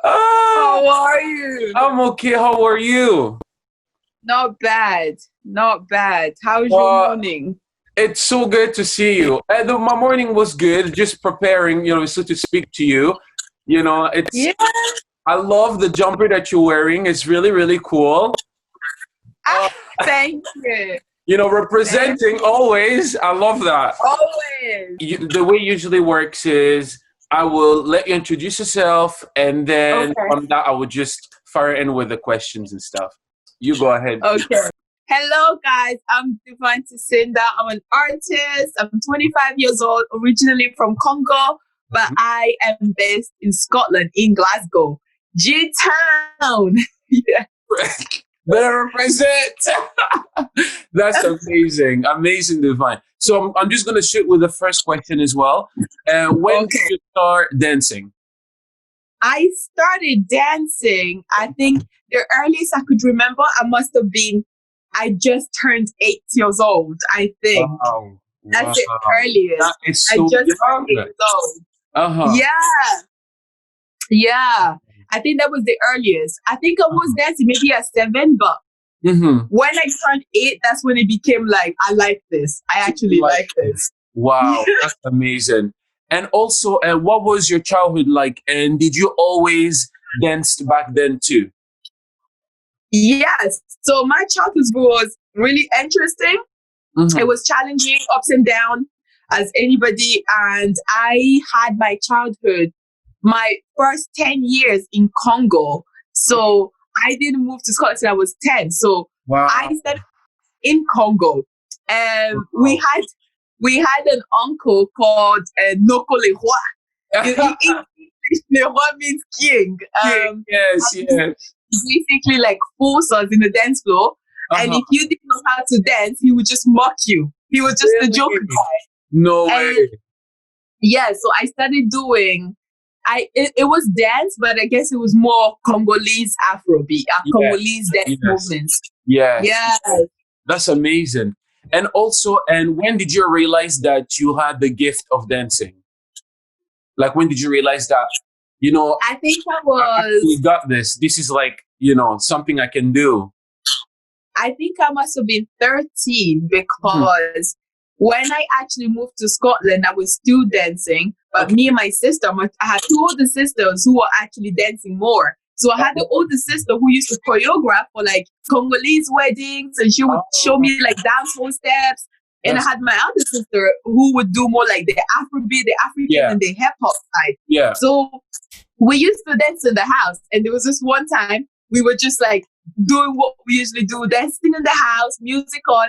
Ah, How are you? I'm okay. How are you? Not bad. Not bad. How's your Uh, morning? it's so good to see you. My morning was good. Just preparing, so to speak to you. Yeah. I love the jumper that you're wearing. It's really, really cool. Uh, Ah, thank you. Thank representing you. always. I love that. Always. The way it usually works is I will let you introduce yourself, and then Okay. on that I would just fire in with the questions and stuff. You go ahead, please. Okay. Hello, guys. I'm Divine Tasinda. I'm an artist. I'm 25 years old, originally from Congo, but Mhm. I am based in Scotland, in Glasgow, G Town. Yeah. Better represent. That's amazing, amazing, Divine. So I'm just gonna shoot with the first question as well. When did Okay. you start dancing? I started dancing. I think the earliest I could remember, I just turned 8 years old. I think Wow, that's wow, the that earliest. is I so just turned young. 8 years old. Uh huh. Yeah, yeah. I think that was the earliest. I think I was dancing maybe at 7, but Mm-hmm. when I turned 8, that's when it became like, I like this. I actually Like, like this. wow, that's amazing. And also, what was your childhood like? And did you always dance back then too? Yes. So my childhood was really interesting. It Mm-hmm. was challenging, ups and downs, as anybody. And I had my childhood, my first 10 years in Congo. So I didn't move to Scotland till I was 10. So Wow. I started in Congo. And Wow. we had an uncle called Noko Le Roi. In English, Le Roi means king. Yes, yes. Basically like force us in the dance floor. And Uh-huh. if you didn't know how to dance, he would just mock you. He was just a joke Really? guy. No And way. yeah, so I started doing it was dance, but I guess it was more Congolese Afrobeat, Yes, Congolese dance yes, movements. yes. Yeah. That's amazing. And also, and when did you realize that you had the gift of dancing? Like, when did you realize that, you know, I think I actually was got this? This is like, something I can do. I think I must have been 13 Mhm. because when I actually moved to Scotland, I was still dancing. But Okay. me and my sister, I had two older sisters who were actually dancing more. So I had the older sister who used to choreograph for like Congolese weddings, and she would show Oh, me like dancehall steps. And I that's, had my other sister who would do more like the Afrobeat, the African, yeah, and the hip hop side. yeah. So we used to dance in the house, and there was this one time we were just like doing what we usually do, dancing in the house, music on,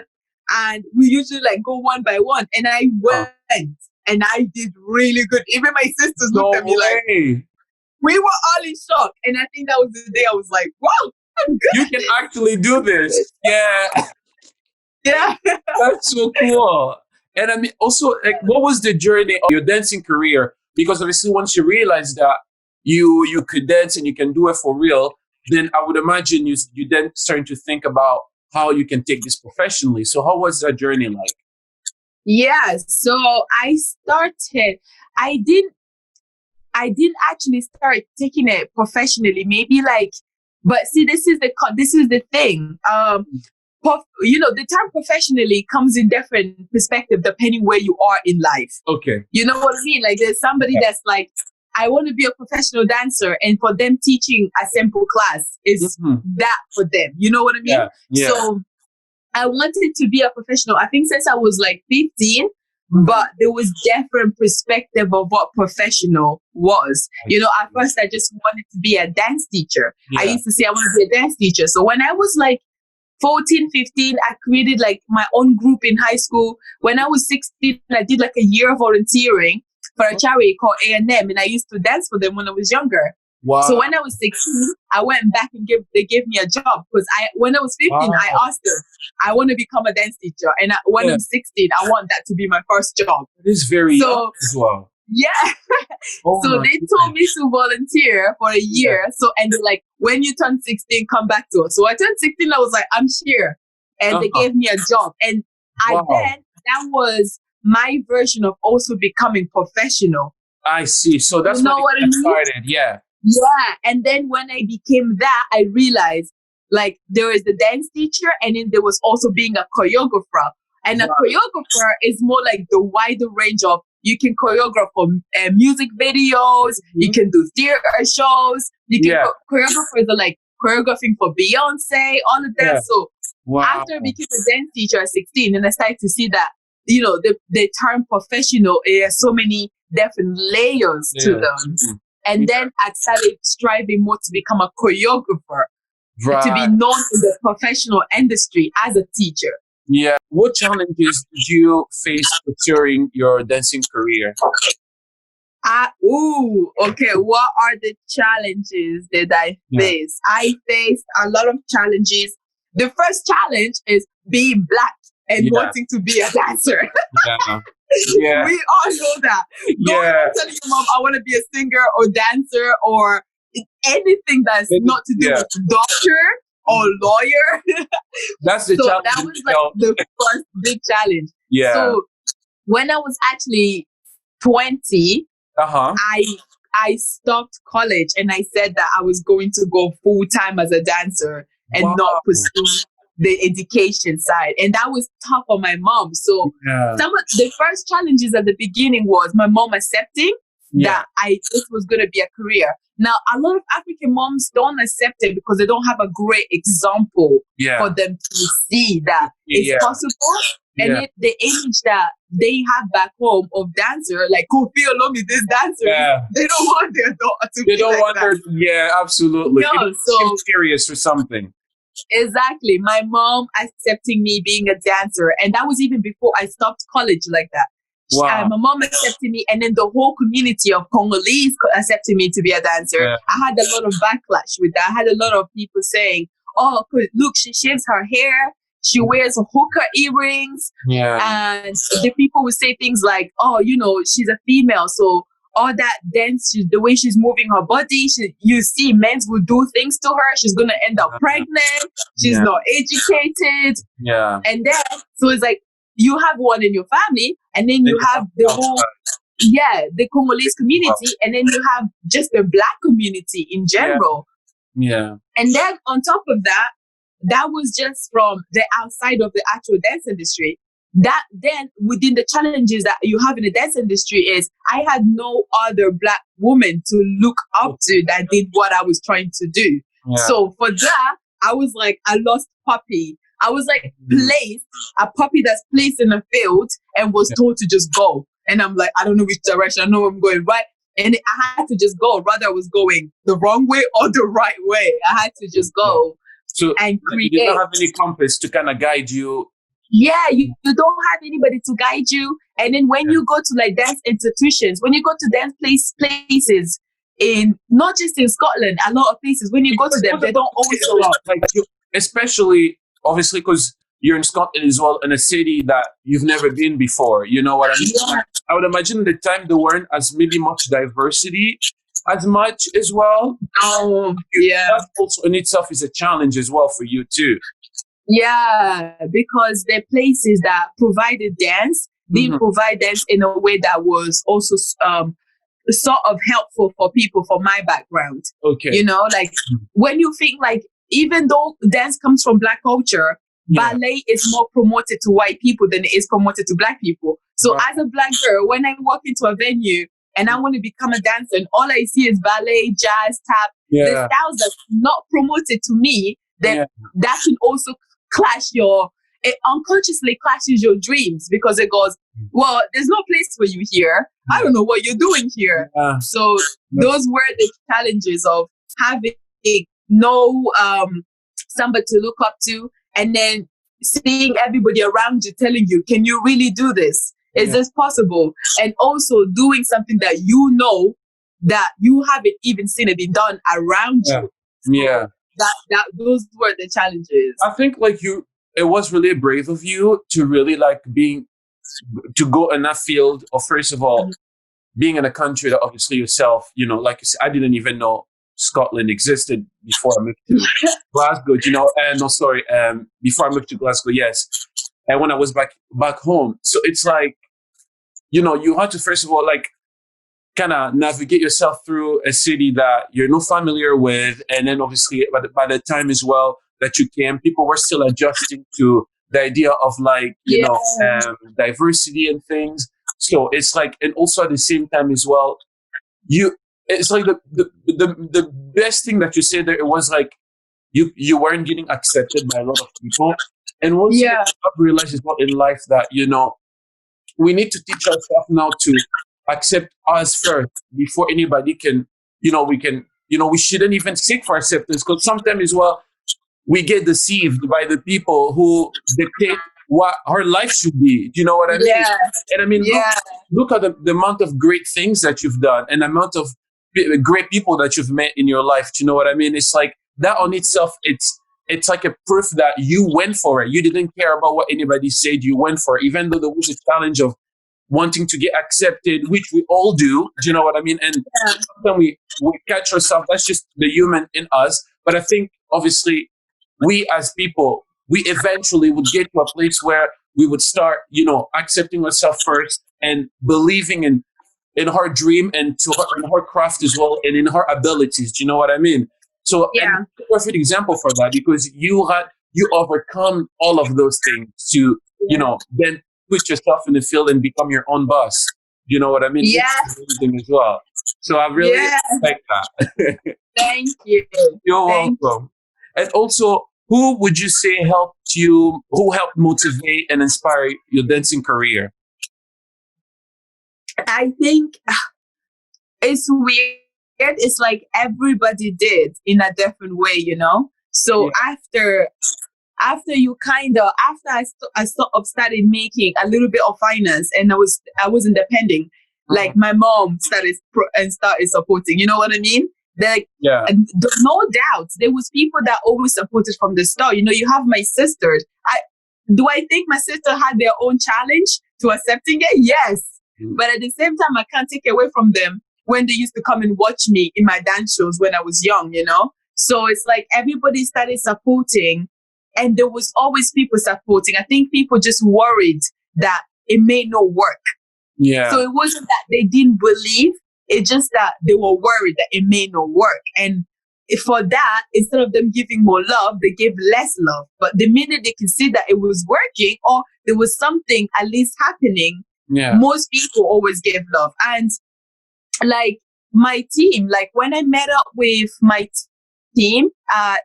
and we usually like go one by one. And I Uh, went and I did really good. Even my sisters looked no at me like way. we were all in shock. And I think that was the day I was like, wow, I'm good You at can this. actually do this. Yeah, Yeah. that's so cool. And I mean, also, like, what was the journey of your dancing career? Because obviously, once you realize that you could dance and you can do it for real, then I would imagine you then starting to think about how you can take this professionally. So, how was that journey like? Yeah. So I didn't I didn't actually start taking it professionally. Maybe like, but see, this is the thing. The term professionally comes in different perspective depending where you are in life. Okay. You know what I mean? Like, there's somebody Yeah. that's like, I want to be a professional dancer, and for them, teaching a simple class is Mhm. that for them. You know what I mean? Yeah. Yeah. So I wanted to be a professional. I think since I was like 15, Mhm. but there was different perspective of what professional was. I You know, at see. first I just wanted to be a dance teacher. I Yeah. used to say I want to be a dance teacher. So when I was like 14, 15, I created like my own group in high school. When I was 16, I did like a year of volunteering for a charity called A&M, and I used to dance for them when I was younger. So Wow. when I was 16, I went back and they gave me a job because when I was 15, I Wow. asked them, I want to become a dance teacher. And when Yeah. I'm 16, I want that to be my first job. It is very young So as well. yeah. Oh So my they told goodness. me to volunteer for a Yeah. year. So, and they're like, when you turn 16, come back to us. So I turned 16, I was like, I'm here. And they Uh-huh. gave me a job. And I Wow. then, that was my version of also becoming professional. I see. So that's You know when what I it mean? started. Yeah. Yeah. And then when I became that, I realized like there is the dance teacher and then there was also being a choreographer. And a choreographer is more like the wider range of you can choreograph for music videos, you can do theater shows, you can choreographers are like choreographing for Beyonce, all of that. Yeah. So Wow. after I became a dance teacher at 16, and I started to see that, you know, the term professional, has so many different layers to them. And then I started striving more to become a choreographer, to be known in the professional industry as a teacher. Yeah. What challenges did you face during your dancing career? Okay. What are the challenges that I face? I faced a lot of challenges. The first challenge is being black and wanting to be a dancer. Yeah. We all know that. Going and telling your mom, I want to be a singer or dancer or anything that's not to do with doctor or lawyer. That's the challenge. That was like the first big challenge. Yeah. So when I was actually 20, I stopped college and I said that I was going to go full time as a dancer and not pursue the education side. And that was tough on my mom. So some of the first challenges at the beginning was my mom accepting that this was going to be a career. Now, a lot of African moms don't accept it because they don't have a great example for them to see that it's possible. And the image that they have back home of dancer, like Kofi Olomide, this dancer, they don't want their daughter to be like that. Absolutely. No, so serious or something. Exactly. My mom accepting me being a dancer. And that was even before I stopped college like that. My mom accepted me, and then the whole community of Congolese accepted me to be a dancer. I had a lot of backlash with that. I had a lot of people saying, oh, look, she shaves her hair. She wears hookah earrings. And the people would say things like, oh, you know, she's a female. So all that dance, the way she's moving her body, you see men will do things to her. She's going to end up pregnant. She's not educated. And then, so it's like, you have one in your family, and then you have the whole, the Congolese community, and then you have just the black community in general. And then on top of that, that was just from the outside of the actual dance industry. That then within the challenges that you have in the dance industry is I had no other black woman to look up to that did what I was trying to do. So for that, I was like a lost puppy. I was like a puppy that's placed in a field and was told to just go. And I'm like, I don't know which direction. I know I'm going right. And I had to just go. Rather I was going the wrong way or the right way. I had to just go and create. You don't have any compass to kind of guide you. Yeah, you don't have anybody to guide you. And then when you go to like dance institutions, when you go to dance places in, not just in Scotland, a lot of places, when you go to them, they don't also like you, especially obviously because you're in Scotland as well, in a city that you've never been before. You know what I mean? I would imagine at the time there weren't as maybe much diversity as much as well. That also in itself is a challenge as well for you too. Yeah, because the places that provided dance didn't provide dance in a way that was also sort of helpful for people from my background. You know, like when you think like, even though dance comes from black culture, ballet is more promoted to white people than it is promoted to black people. So as a black girl, when I walk into a venue and I want to become a dancer and all I see is ballet, jazz, tap, the styles that's not promoted to me, then that can also it unconsciously clashes your dreams because it goes, well, there's no place for you here. I don't know what you're doing here. So those were the challenges of having no somebody to look up to, and then seeing everybody around you telling you, can you really do this? Is this possible? And also doing something that you know that you haven't even seen it be done around you. So that those were the challenges. I think like it was really brave of you to really like to go in that field of, first of all, being in a country that obviously yourself, you know, like you said, I didn't even know Scotland existed before I moved to Glasgow, you know, before I moved to Glasgow, yes. And when I was back home. So it's like, you had to first of all like kind of navigate yourself through a city that you're not familiar with, and then obviously by the time as well that you came, people were still adjusting to the idea of like Yeah. diversity and things. So it's like, and also at the same time as well, you it's like the best thing that you said there, it was like you weren't getting accepted by a lot of people. And once you Yeah. realize as well in life that we need to teach ourselves now to accept us first before anybody can, we can, we shouldn't even seek for acceptance, because sometimes as well we get deceived by the people who dictate what our life should be. Do you know what I mean? Yeah. And I mean, Yeah. look at the amount of great things that you've done and the amount of great people that you've met in your life. Do you know what I mean? It's like that on itself, it's like a proof that you went for it. You didn't care about what anybody said. You went for it, even though there was a challenge of wanting to get accepted, which we all do. Do you know what I mean? And sometimes we catch ourselves. That's just the human in us. But I think obviously we as people, we eventually would get to a place where we would start, accepting ourselves first and believing in her dream and in her craft as well, and in her abilities. Do you know what I mean? So, Yeah. and a perfect example for that, because you overcome all of those things to, then put yourself in the field and become your own boss. You know what I mean? Yes. It's amazing as well. So I really respect that. Thank you. You're Thank welcome. And also, who would you say who helped motivate and inspire your dancing career? I think it's weird. It's like everybody did in a different way, So after you I started making a little bit of finance, and I was independent. Like my mom started supporting. You know what I mean? Like, no doubt, there was people that always supported from the start. You have my sisters. I think my sister had their own challenge to accepting it? Yes. But at the same time, I can't take away from them when they used to come and watch me in my dance shows when I was young, So it's like everybody started supporting, and there was always people supporting. I think people just worried that it may not work. Yeah. So it wasn't that they didn't believe, it's just that they were worried that it may not work. And for that, instead of them giving more love, they gave less love. But the minute they could see that it was working, or there was something at least happening, most people always gave love. And like my team, like when I met up with my team,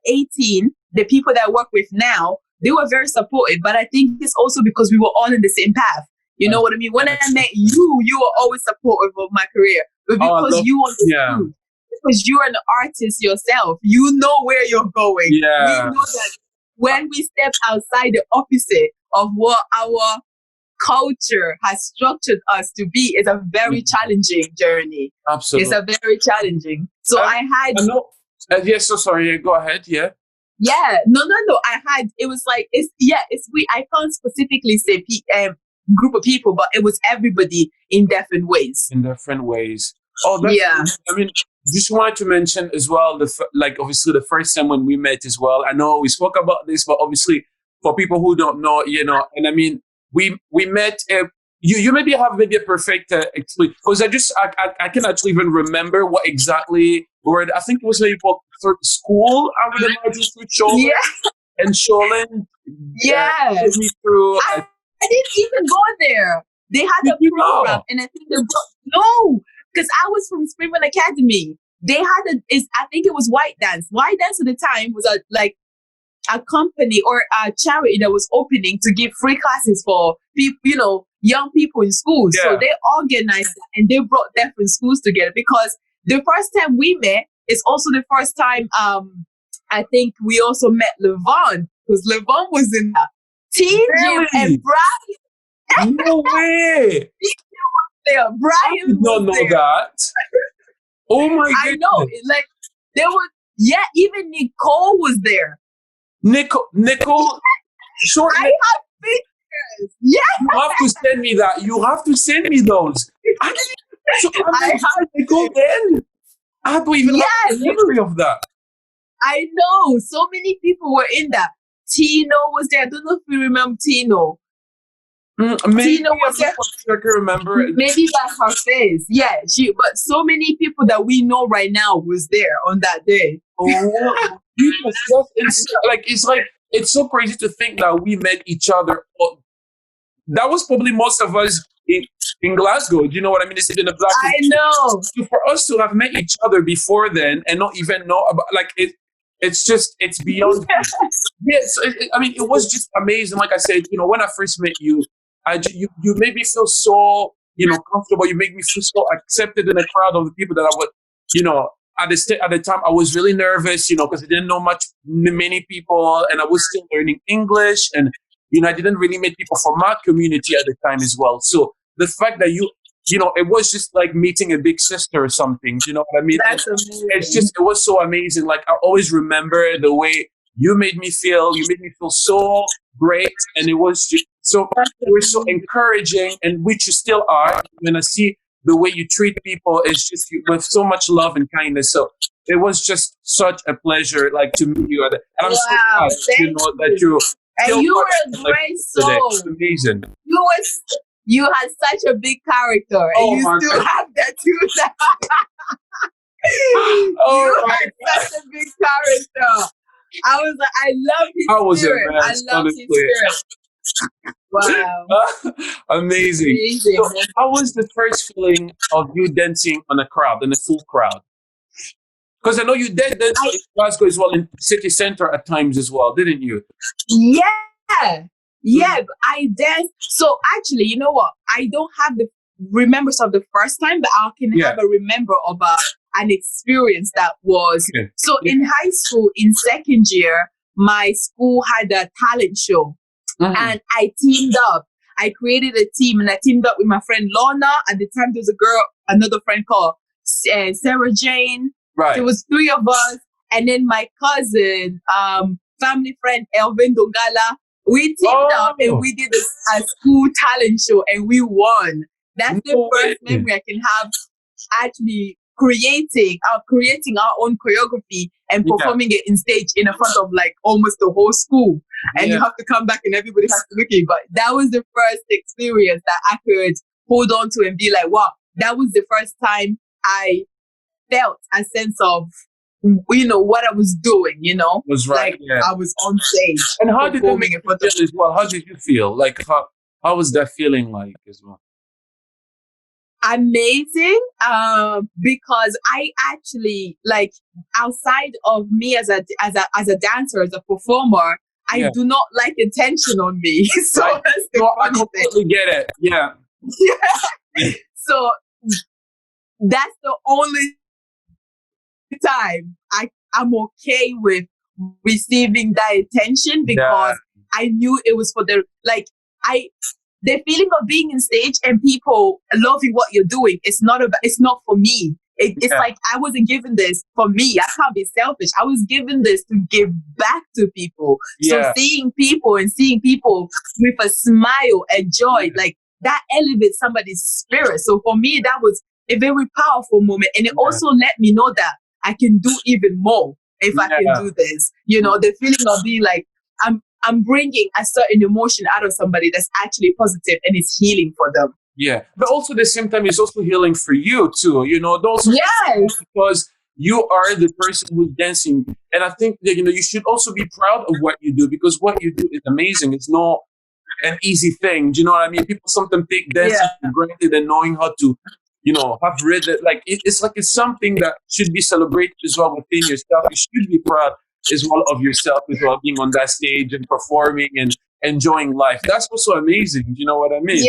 18, the people that I work with now, they were very supportive. But I think it's also because we were all in the same path. You know what I mean? When I met you, you were always supportive of my career. But because you understood, because you're an artist yourself, you know where you're going. Yeah. We know that when we step outside the opposite of what our culture has structured us to be, is a very challenging journey. Absolutely. It's a very challenging. So yes, so sorry, go ahead. Yeah. Yeah. No. It was like, I can't specifically say group of people, but it was everybody in different ways. Oh, I mean, just wanted to mention as well, obviously the first time when we met as well. I know we spoke about this, but obviously for people who don't know, and I mean, we met. You maybe have maybe a perfect explanation, because I can actually even remember what exactly word. I think it was maybe for school. I would imagine through Sholin. And Sholin. Took me through. I didn't even go there. They had a program, and I think because I was from Springman Academy. They had I think it was White Dance. White Dance at the time was a company or a charity that was opening to give free classes for people, young people in schools. Yeah. So they organized that, and they brought different schools together, because the first time we met is also the first time I think we also met Levon, because Levon was in that. TJ and Brian. No way. There. Brian I did not know that. Oh my god. I know. Like there was, even Nicole was there. Nicole, short. I have pictures. Yeah. You have to send me that. You have to send me those. I have Nicole then. I don't even have the memory of that. I know. So many people were in that. Tino was there. I don't know if you remember Tino. Maybe Tina was there. I can remember. Maybe that's her face. Yeah, but so many people that we know right now was there on that day. Oh, it's so crazy to think that we met each other. That was probably most of us in Glasgow. Do you know what I mean? It's in the black. I know. So for us to have met each other before then and not even know about it's beyond. Yes, I mean, it was just amazing. Like I said, when I first met you, you made me feel so comfortable. You made me feel so accepted in a crowd of the people that I would, at the time I was really nervous, because I didn't know many people, and I was still learning English, and I didn't really meet people from my community at the time as well. So the fact that it was just like meeting a big sister or something. Do you know what I mean? That's amazing. It was so amazing. Like, I always remember the way you made me feel. You made me feel so great, and it was just so encouraging, and which you still are. When I see the way you treat people, it's just with so much love and kindness. So it was just such a pleasure, like, to meet you. And I'm so glad, that you. And you were a great soul. It's amazing. You had such a big character, and you still have that too. You had such a big character. I was like, I love his spirit. I love his spirit. Wow. Amazing. So, how was the first feeling of you dancing on a crowd, in a full crowd? Because I know you did dance in Glasgow as well, in city center at times as well, didn't you? Yeah. Yeah, I danced. So actually, you know what? I don't have the remembrance of the first time, but I can have a remember of an experience that was. Okay. So in high school, in second year, my school had a talent show, and I teamed up. I created a team, and I teamed up with my friend Lorna. At the time, there was another friend called Sarah Jane. Right. There was 3 of us, and then my cousin, family friend Elvin Dongala. We teamed up and we did a school talent show, and we won. That's the first memory I can have, actually creating our own choreography and performing it in stage in front of like almost the whole school. And you have to come back and everybody has to look at you. But that was the first experience that I could hold on to and be like, wow, that was the first time I felt a sense of what I was doing, was right. Like, I was on stage. And how did it make you feel as well? How did you feel? Like, how was that feeling like as well? Amazing. Because I actually, like, outside of me as a dancer, as a performer, I do not like attention on me. So that's the I completely get it. Yeah. So that's the only time I'm okay with receiving that attention, because I knew it was for the feeling of being in stage and people loving what you're doing. It's not for me. It's like I wasn't given this for me. I can't be selfish. I was given this to give back to people. So seeing people with a smile and joy, like, that elevates somebody's spirit. So for me, that was a very powerful moment. And it also let me know that I can do even more if I can do this. The feeling of being like, I'm bringing a certain emotion out of somebody that's actually positive and it's healing for them. Yeah. But also at the same time, it's also healing for you too. Because you are the person who's dancing. And I think that, you should also be proud of what you do, because what you do is amazing. It's not an easy thing. Do you know what I mean? People sometimes take dancing for granted, and knowing how to have rhythm. Like, it's something that should be celebrated as well within yourself. You should be proud as well of yourself as well, being on that stage and performing and enjoying life. That's also amazing. Do you know what I mean?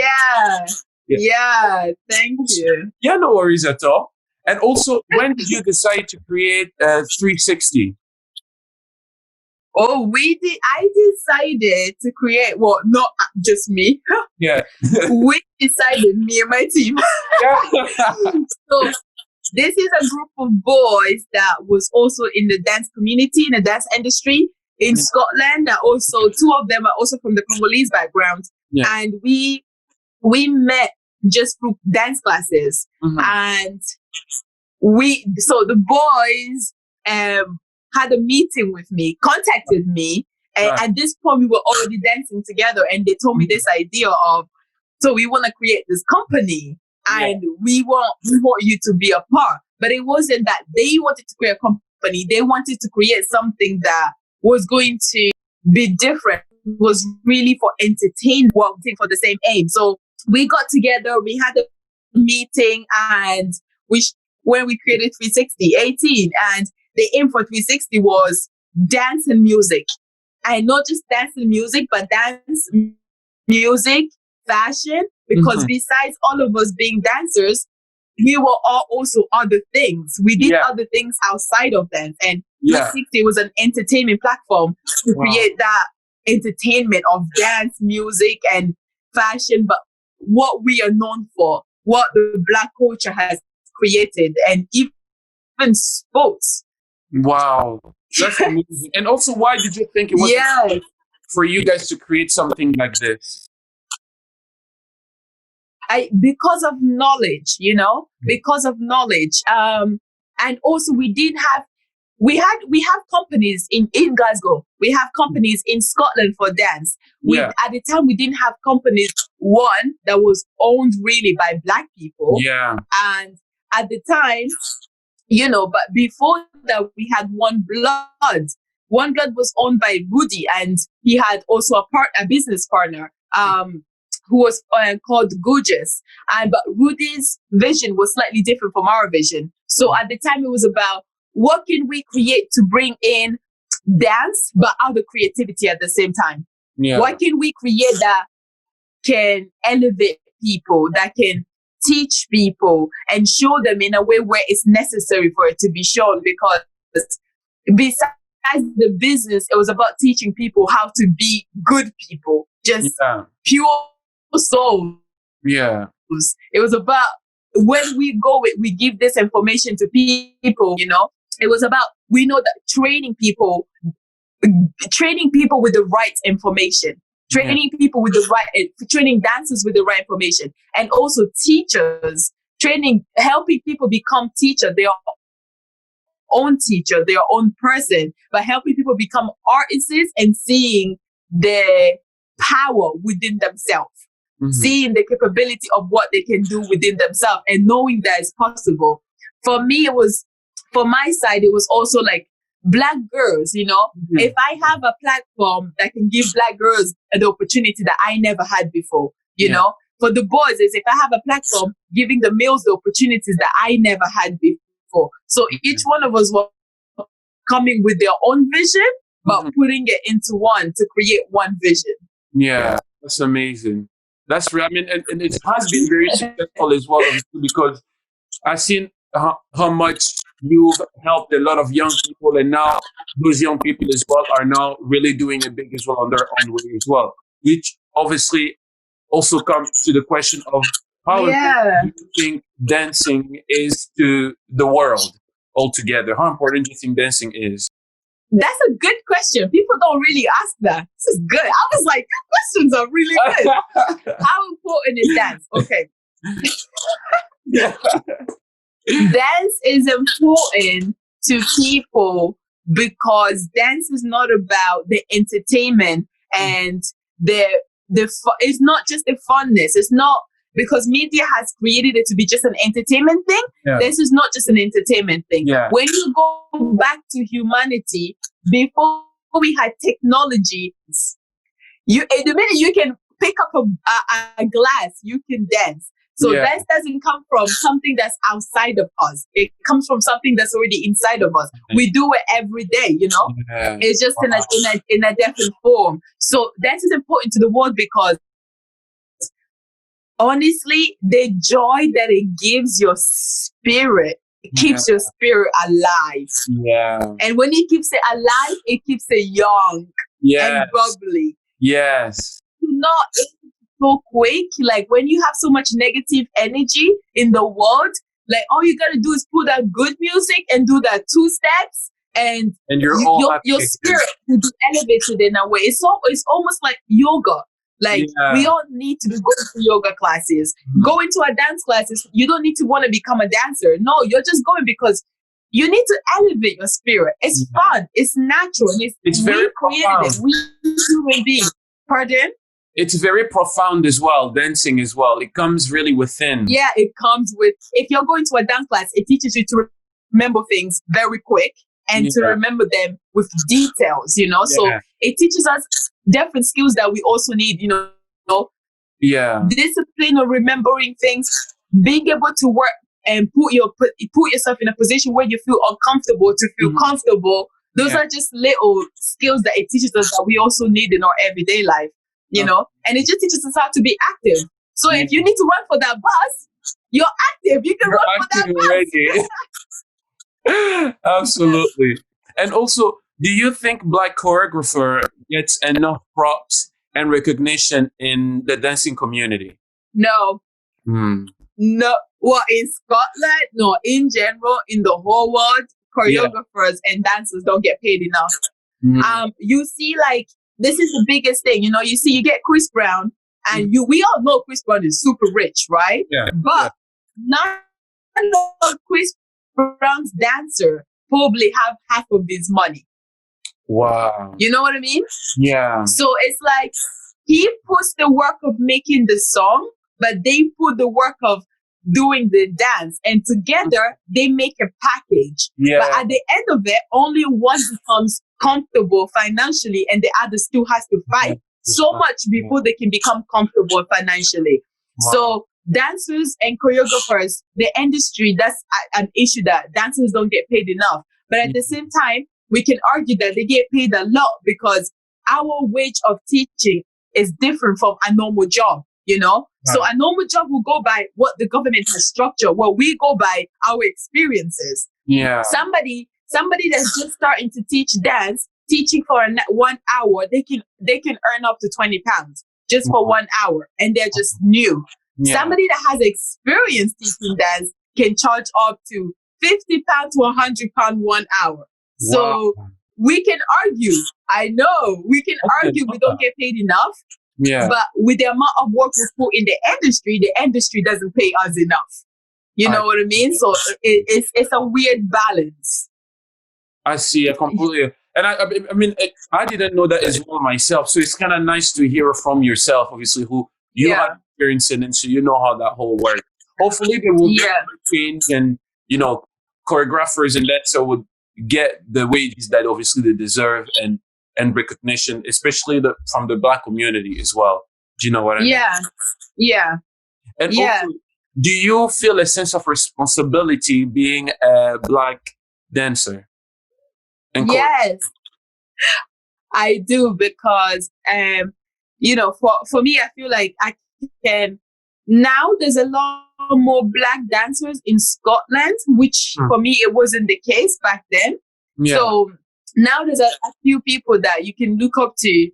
Yeah. Thank you. Yeah, no worries at all. And also, when did you decide to create 360? Oh, I decided to create, well, not just me. Yeah. We decided, me and my team. So this is a group of boys that was also in the dance community, in the dance industry in Scotland. That also, 2 of them are also from the Congolese background. Yeah. And we met just through dance classes. And so the boys had a meeting with me, contacted me. And at this point, we were already dancing together. And they told me this idea of So we want to create this company and we want you to be a part. But it wasn't that they wanted to create a company. They wanted to create something that was going to be different, was really for entertainment, working for the same aim. So we got together, we had a meeting, and when we created 360 and the aim for 360 was dance and music. And not just dance and music, but dance, music, fashion, because besides all of us being dancers, we were all also other things. We did other things outside of dance. And 360 was an entertainment platform to create that entertainment of dance, music, and fashion, but what we are known for, what the Black culture has created, and even sports. Wow. That's amazing. And also, why did you think it was important for you guys to create something like this? Because of knowledge, because of knowledge. And also we have companies in Glasgow. We have companies in Scotland for dance. At the time, we didn't have companies, one, that was owned really by Black people. Yeah. And at the time, but before that, we had One Blood. One Blood was owned by Rudy, and he had also a business partner, who was called Gorgeous. But Rudy's vision was slightly different from our vision. So at the time, it was about what can we create to bring in dance, but other creativity at the same time? Yeah. What can we create that can elevate people, that can teach people and show them in a way where it's necessary for it to be shown? Because besides the business, it was about teaching people how to be good people, just pure souls. Yeah. It was about when we go, we give this information to people, It was about, we know that training people with the right information, training people with the right, training dancers with the right information, and also teachers, helping people become their own person, but helping people become artists and seeing their power within themselves, seeing the capability of what they can do within themselves, and knowing that it's possible. For me, for my side, it was also like Black girls, if I have a platform that can give Black girls the opportunity that I never had before, for the boys, is if I have a platform giving the males the opportunities that I never had before. So each one of us was coming with their own vision, but putting it into one to create one vision. Yeah, that's amazing. That's right. I mean, and it has been very successful as well, obviously, because I've seen how much you've helped a lot of young people, and now those young people as well are now really doing it big as well on their own way as well, which obviously also comes to the question of how important do you think dancing is to the world altogether? How important do you think dancing is? That's a good question. People don't really ask that. This is good. I was like, your questions are really good. How important is dance? Okay. Dance is important to people because dance is not about the entertainment and it's not just the funness. It's not because media has created it to be just an entertainment thing. Yeah. This is not just an entertainment thing. Yeah. When you go back to humanity, before we had technology, the minute you can pick up a glass, you can dance. So dance doesn't come from something that's outside of us. It comes from something that's already inside of us. We do it every day, Yeah. It's just in a different form. So dance is important to the world because honestly, the joy that it gives your spirit, it keeps your spirit alive. Yeah. And when it keeps it alive, it keeps it young and bubbly. Yes. Not so quick. Like when you have so much negative energy in the world, like all you gotta do is put out good music and do that 2 steps, and your spirit will be elevated in a way. It's almost like yoga. Like we all need to be going to yoga classes, going to a dance classes. You don't need to want to become a dancer. No, you're just going because you need to elevate your spirit. It's fun. It's natural. And it's very creative. We human beings. Pardon? it's very profound as well, dancing as well. It comes really within. Yeah, it comes with, if you're going to a dance class, it teaches you to remember things very quick and to Yeah. remember them with details, you know? So Yeah. it teaches us different skills that we also need, you know, Yeah. discipline of remembering things, being able to work and put yourself in a position where you feel uncomfortable to feel comfortable. Those Yeah. are just little skills that it teaches us that we also need in our everyday life, you know? And it just teaches us how to be active. So if you need to run for that bus, you're active. You can You're run for that active bus. already. Absolutely. And also, do you think Black choreographer gets enough props and recognition in the dancing community? No, Hmm. no. Well, in Scotland, no, in general, in the whole world, Yeah. choreographers and dancers don't get paid enough. Hmm. You see, like, this is the biggest thing, you know, you get Chris Brown, and we all know Chris Brown is super rich, right? Yeah. But none of Chris Brown's dancer probably have half of his money. Wow. You know what I mean? Yeah. So it's like he puts the work of making the song, but they put the work of doing the dance, and together they make a package. Yeah. But at the end of it, only one becomes comfortable financially, and the other still has to fight so much before they can become comfortable financially. Wow. So dancers and choreographers, the industry, that's an issue, that dancers don't get paid enough. But at the same time, we can argue that they get paid a lot because our wage of teaching is different from a normal job, you know? So a normal job will go by what the government has structured. Well, we go by our experiences. Yeah. Somebody that's just starting to teach dance, teaching for 1 hour, they can earn up to £20 just for 1 hour, and they're just new. Yeah. Somebody that has experience teaching dance can charge up to £50 to £100 1 hour. So we can argue. I know we can argue we don't get paid enough. Yeah. But with the amount of work we put in the industry doesn't pay us enough. You know what I mean? So it's a weird balance. I see. I completely. And I mean, I didn't know that as well myself. So it's kind of nice to hear from yourself, obviously, who you have experience in, and so you know how that whole works. Hopefully, there will be change, and you know, choreographers and dancers would get the wages that obviously they deserve, and recognition, especially from the Black community as well. Do you know what I mean? Yeah. And also, do you feel a sense of responsibility being a Black dancer? Yes, I do, because you know, for me, I feel like I can now. There's a lot more Black dancers in Scotland, which for me it wasn't the case back then. Yeah. So now there's a few people that you can look up to.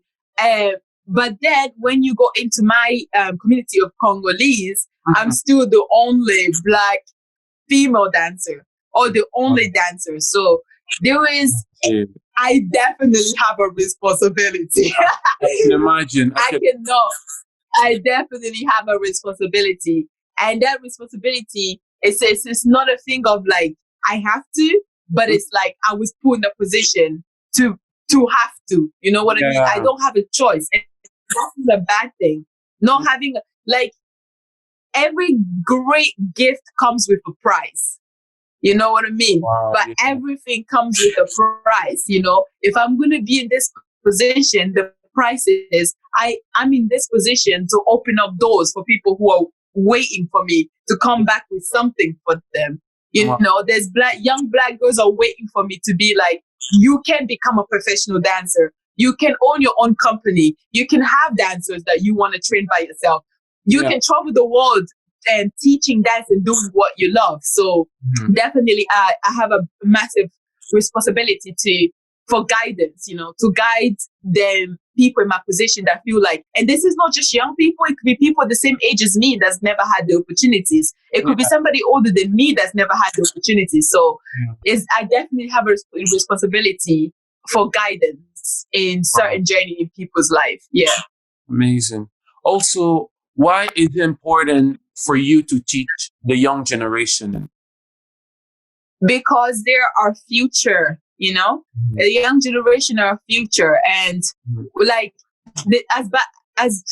But then when you go into my community of Congolese, I'm still the only Black female dancer, or the only dancer. So there is, I definitely have a responsibility. I can imagine. I definitely have a responsibility. And that responsibility, it's not a thing of like, I have to, but it's like I was put in a position to have to. You know what I mean? I don't have a choice. And that's a bad thing. Not having, like, every great gift comes with a price. You know what I mean? Wow, but everything comes with a price. You know, if I'm going to be in this position, the price is I'm in this position to open up doors for people who are waiting for me to come back with something for them. You know, there's young Black girls are waiting for me to be like, you can become a professional dancer. You can own your own company. You can have dancers that you want to train by yourself. You can travel the world and teaching dance and doing what you love. So definitely I have a massive responsibility for guidance, you know, to guide them, people in my position that feel like, and this is not just young people, it could be people the same age as me that's never had the opportunities. It could be somebody older than me that's never had the opportunities. So I definitely have a responsibility for guidance in certain journey in people's life. Yeah. Amazing. Also, why is it important for you to teach the young generation? Because they're our future, you know? The young generation are our future. And like, as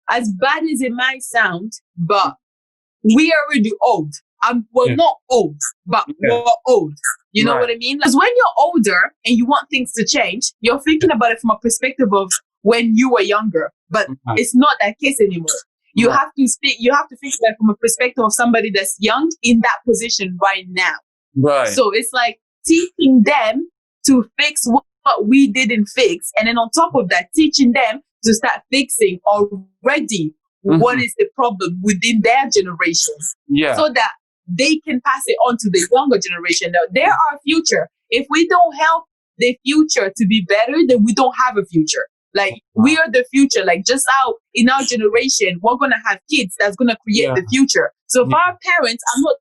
as bad as it might sound, but we are already old. We're not old, but we're old. You know what I mean? Because when you're older and you want things to change, you're thinking about it from a perspective of when you were younger. But it's not that case anymore. You have to think about it from a perspective of somebody that's young in that position right now. Right. So it's like teaching them to fix what we didn't fix. And then on top of that, teaching them to start fixing already what is the problem within their generation. Yeah. So that they can pass it on to the younger generation. Now, they're our future. If we don't help the future to be better, then we don't have a future. Like, we are the future. Like, just how in our generation, we're going to have kids that's going to create the future. So if our parents are not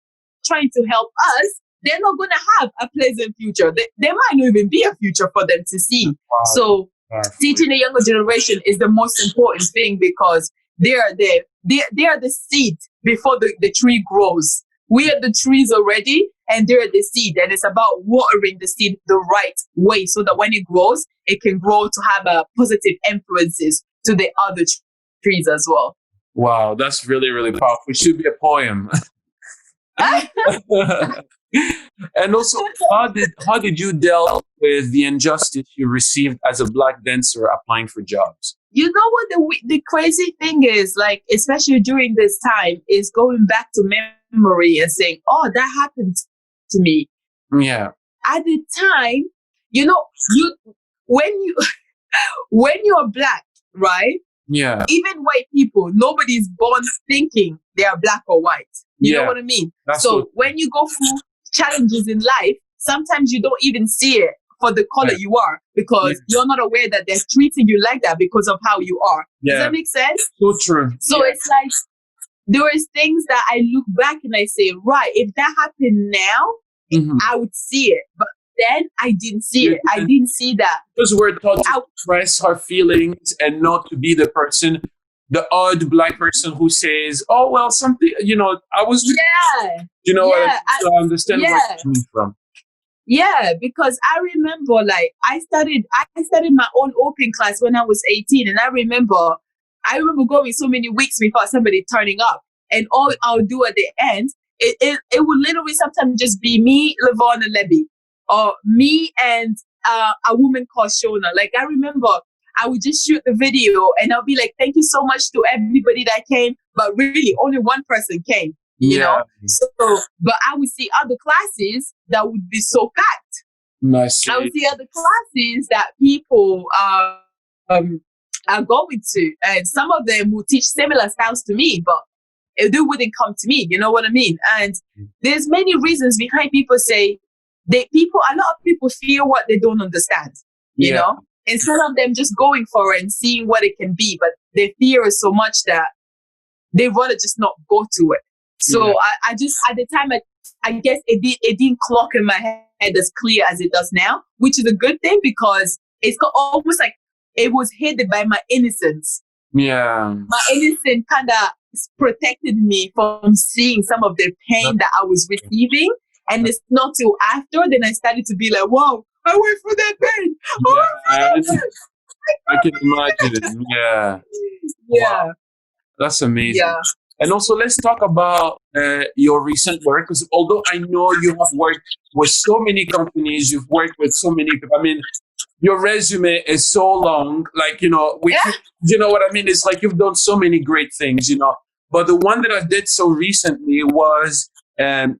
trying to help us, they're not going to have a pleasant future. There might not even be a future for them to see. So teaching the younger generation is the most important thing, because they are the seed before the tree grows. We are the trees already, and they're the seed. And it's about watering the seed the right way so that when it grows, it can grow to have a positive influences to the other trees as well. Wow, that's really, really powerful. It should be a poem. And also, how did you deal with the injustice you received as a Black dancer applying for jobs? You know what the crazy thing is, like, especially during this time, is going back to memory and saying, oh, that happened to me. Yeah. At the time, you know, when you're Black, right? Yeah. Even white people, nobody's born thinking they are Black or white. You know what I mean? So when you go through challenges in life, sometimes you don't even see it for the color you are, because you're not aware that they're treating you like that because of how you are. Does that make sense? So true. So it's like, there is things that I look back and I say, right, if that happened now, I would see it. But then I didn't see it. I didn't see that. Because we're taught to express our feelings and not to be the person, the odd Black person who says, oh, well, something, you know, I was, you know, I understand where you're coming from. Yeah, because I remember, like, I started my own open class when I was 18, and I remember going so many weeks without somebody turning up, and all I'll do at the end, it would literally sometimes just be me, Levon, and Lebby, or me and a woman called Shona. Like, I remember I would just shoot the video, and I'll be like, thank you so much to everybody that came, but really only one person came. You know, so, but I would see other classes that would be so packed. Nice. I would see other classes that people are going to, and some of them will teach similar styles to me, but they wouldn't come to me. You know what I mean? And there's many reasons behind people say a lot of people fear what they don't understand. You know, instead of them just going for it and seeing what it can be, but their fear is so much that they rather just not go to it. So I just, at the time, I guess it didn't clock in my head as clear as it does now, which is a good thing, because it's almost like it was hidden by my innocence. Yeah. My innocence kind of protected me from seeing some of the pain that I was receiving. And it's not till after, then I started to be like, wow, I went through that pain. I can imagine. Yeah. Yeah. Wow. That's amazing. Yeah. And also, let's talk about your recent work, because although I know you have worked with so many companies, you've worked with so many people. I mean, your resume is so long. Like, you know, you know what I mean? It's like you've done so many great things, you know. But the one that I did so recently was the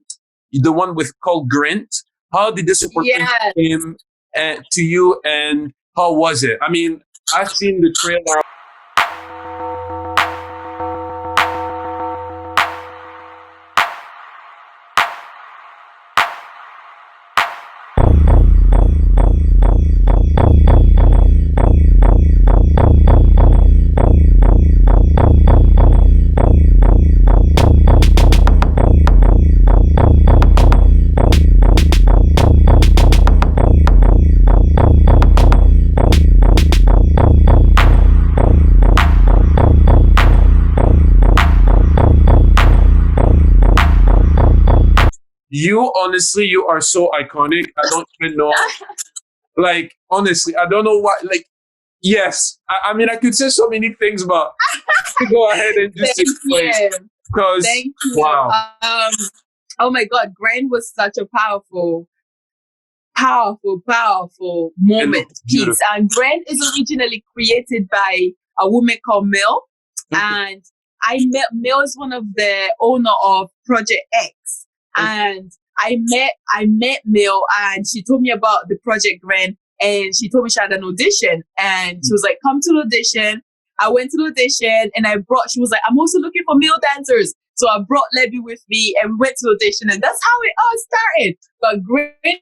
one with called Grint. How did this opportunity came to you, and how was it? I mean, I've seen the trailer. You honestly, you are so iconic. I don't even know. Like, honestly, I don't know what. Like, Yes. I mean, I could say so many things, but to go ahead and just Thank explain. you. Because, Thank you. wow. Oh my God, Gren was such a powerful moment piece. And Gren is originally created by a woman called Mill. And Mill is one of the owner of Project X. And I met Mill, and she told me about the Project Gren, and she told me she had an audition, and she was like, come to the audition. I went to the audition, and she was like, I'm also looking for male dancers. So I brought Lebby with me, and we went to the audition, and that's how it all started. But Gren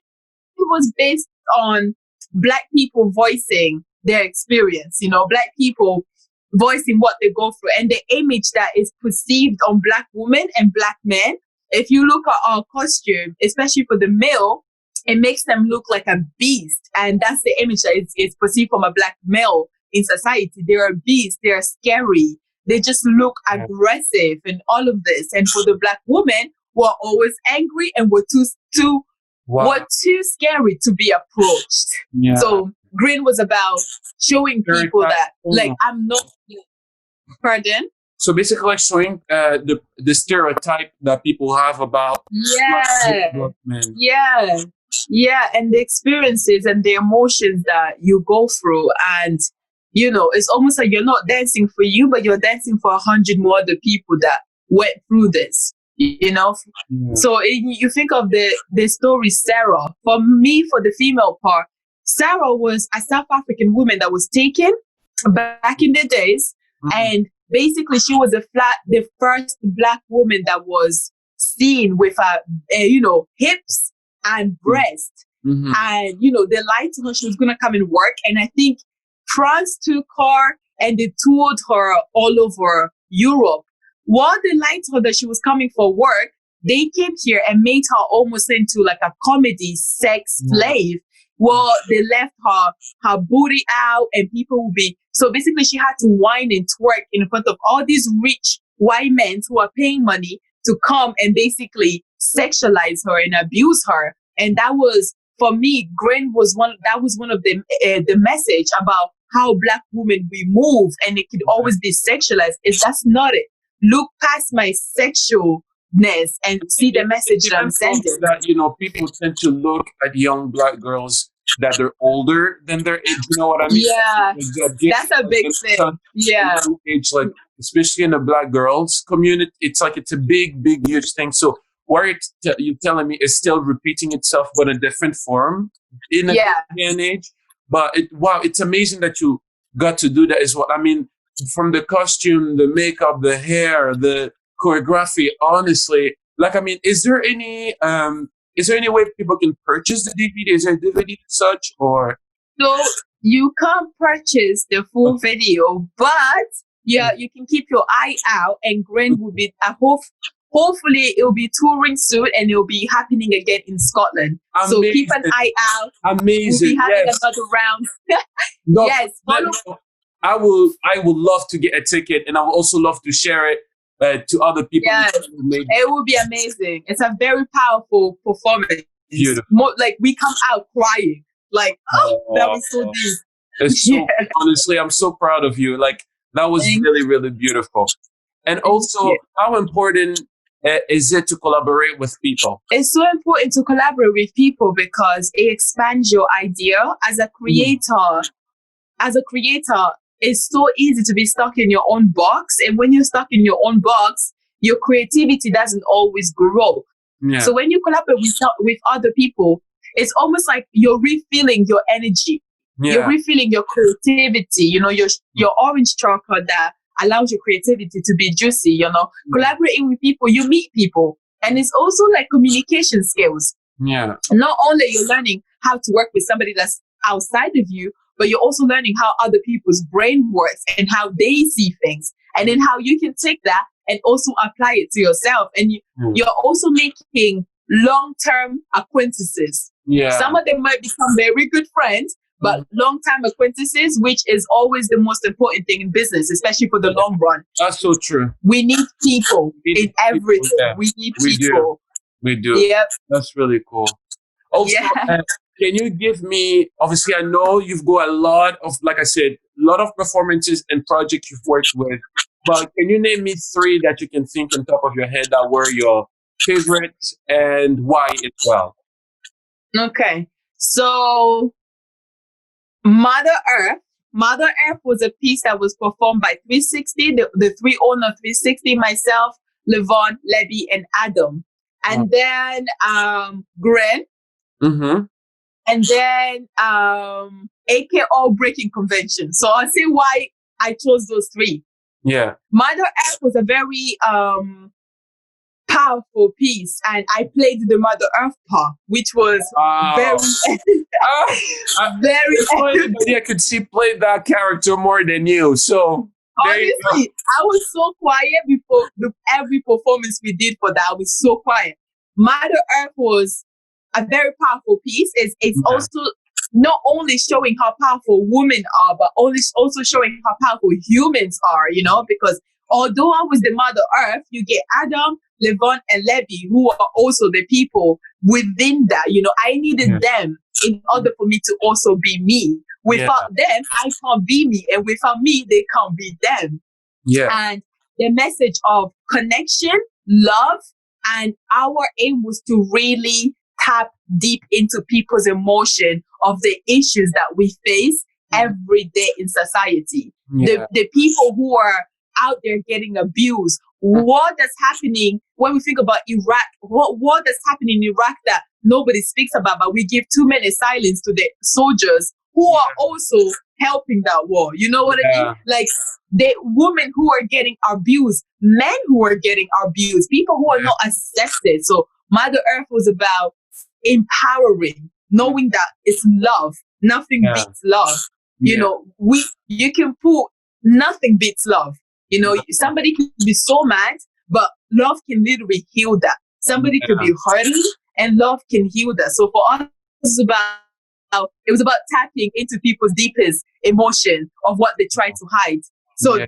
was based on Black people voicing their experience, Black people voicing what they go through, and the image that is perceived on Black women and Black men. If you look at our costume, especially for the male, it makes them look like a beast. And that's the image that is perceived from a Black male in society. They're a beast. They're scary. They just look aggressive and all of this. And for the Black women, we're always angry and we're too scary to be approached. Yeah. So Green was about showing people that, like, I'm not... Pardon? So basically, like showing the stereotype that people have about Black men. Yeah, and the experiences and the emotions that you go through, and it's almost like you're not dancing for you, but you're dancing for 100 more other people that went through this. So you think of the story Sarah. For me, for the female part, Sarah was a South African woman that was taken back in the days, and basically she was the first Black woman that was seen with hips and breast, and they lied to her she was gonna come and work, and I think France took her and they toured her all over Europe. While they lied to her that she was coming for work, they came here and made her almost into like a comedy sex slave. Well, they left her booty out, and people would be... So basically, she had to whine and twerk in front of all these rich white men who are paying money to come and basically sexualize her and abuse her. And that was, for me, Gren was one of the message about how Black women we move, and it could always be sexualized. That's not it. Look past my sexualness and see the message that I'm sending. That people tend to look at young Black girls that they're older than their age. You know what I mean? Yeah, that's a big thing. Yeah, age, like especially in the Black girls community, it's a big, huge thing. So what you're telling me is still repeating itself, but in a different form in a day and age. But it's amazing that you got to do that. Is what I mean. From the costume, the makeup, the hair, the choreography. Honestly, is there any way people can purchase the DVD? Is there a DVD such, or? So you can't purchase the full video, but you can keep your eye out, and Gren will be hopefully it will be touring soon, and it will be happening again in Scotland. Amazing. So keep an eye out. Amazing. We'll be having another round. Yes. I would love to get a ticket, and I would also love to share it to other people. Yes, it will be amazing. It's a very powerful performance. Beautiful. Like we come out crying. Like, that was so deep. It's so, honestly, I'm so proud of you. Like, that was really, really beautiful. And also, how important is it to collaborate with people? It's so important to collaborate with people because it expands your idea. As a creator, it's so easy to be stuck in your own box. And when you're stuck in your own box, your creativity doesn't always grow. Yeah. So when you collaborate with other people, it's almost like you're refilling your energy. Yeah. You're refilling your creativity, your orange chocolate that allows your creativity to be juicy, Collaborating with people, you meet people. And it's also like communication skills. Yeah. Not only you're learning how to work with somebody that's outside of you, but you're also learning how other people's brain works and how they see things, and then how you can take that and also apply it to yourself. And you're also making long-term acquaintances. Yeah. Some of them might become very good friends, but long-term acquaintances, which is always the most important thing in business, especially for the long run. That's so true. We need people in everything. Yeah. We need people. We do. Yep. That's really cool. Also, can you give me, obviously I know you've got a lot of, like I said, lot of performances and projects you've worked with, but can you name me three that you can think on top of your head that were your favorites and why as well? Okay. So Mother Earth. Mother Earth was a piece that was performed by 360, the three owner of 360, myself, Levon, Levy, and Adam. And then Gren. Mm-hmm. And then AKO Breaking Convention. So I'll say why I chose those three. Yeah. Mother Earth was a very powerful piece, and I played the Mother Earth part, which was very, very. If anybody I could see played that character more than you. So honestly, I was so quiet before every performance we did for that. I was so quiet. Mother Earth was a very powerful piece. It's also not only showing how powerful women are, but also showing how powerful humans are, you know, because although I was the Mother Earth, you get Adam, Levon, and Levy, who are also the people within that. You know, I needed them in order for me to also be me. Without them, I can't be me. And without me, they can't be them. Yeah. And the message of connection, love, and our aim was to really tap deep into people's emotion of the issues that we face every day in society. The people who are out there getting abused. What is happening when we think about Iraq? What is happening in Iraq that nobody speaks about, but we give too many silence to the soldiers who are also helping that war. You know what I mean? Like the women who are getting abused, men who are getting abused, people who are not accepted. So Mother Earth was about empowering, knowing that it's love. Nothing beats love. You know, you can put nothing beats love. You know, somebody can be so mad, but love can literally heal that. Somebody could be hurting, and love can heal that. So for us, it was about tapping into people's deepest emotion of what they try to hide. So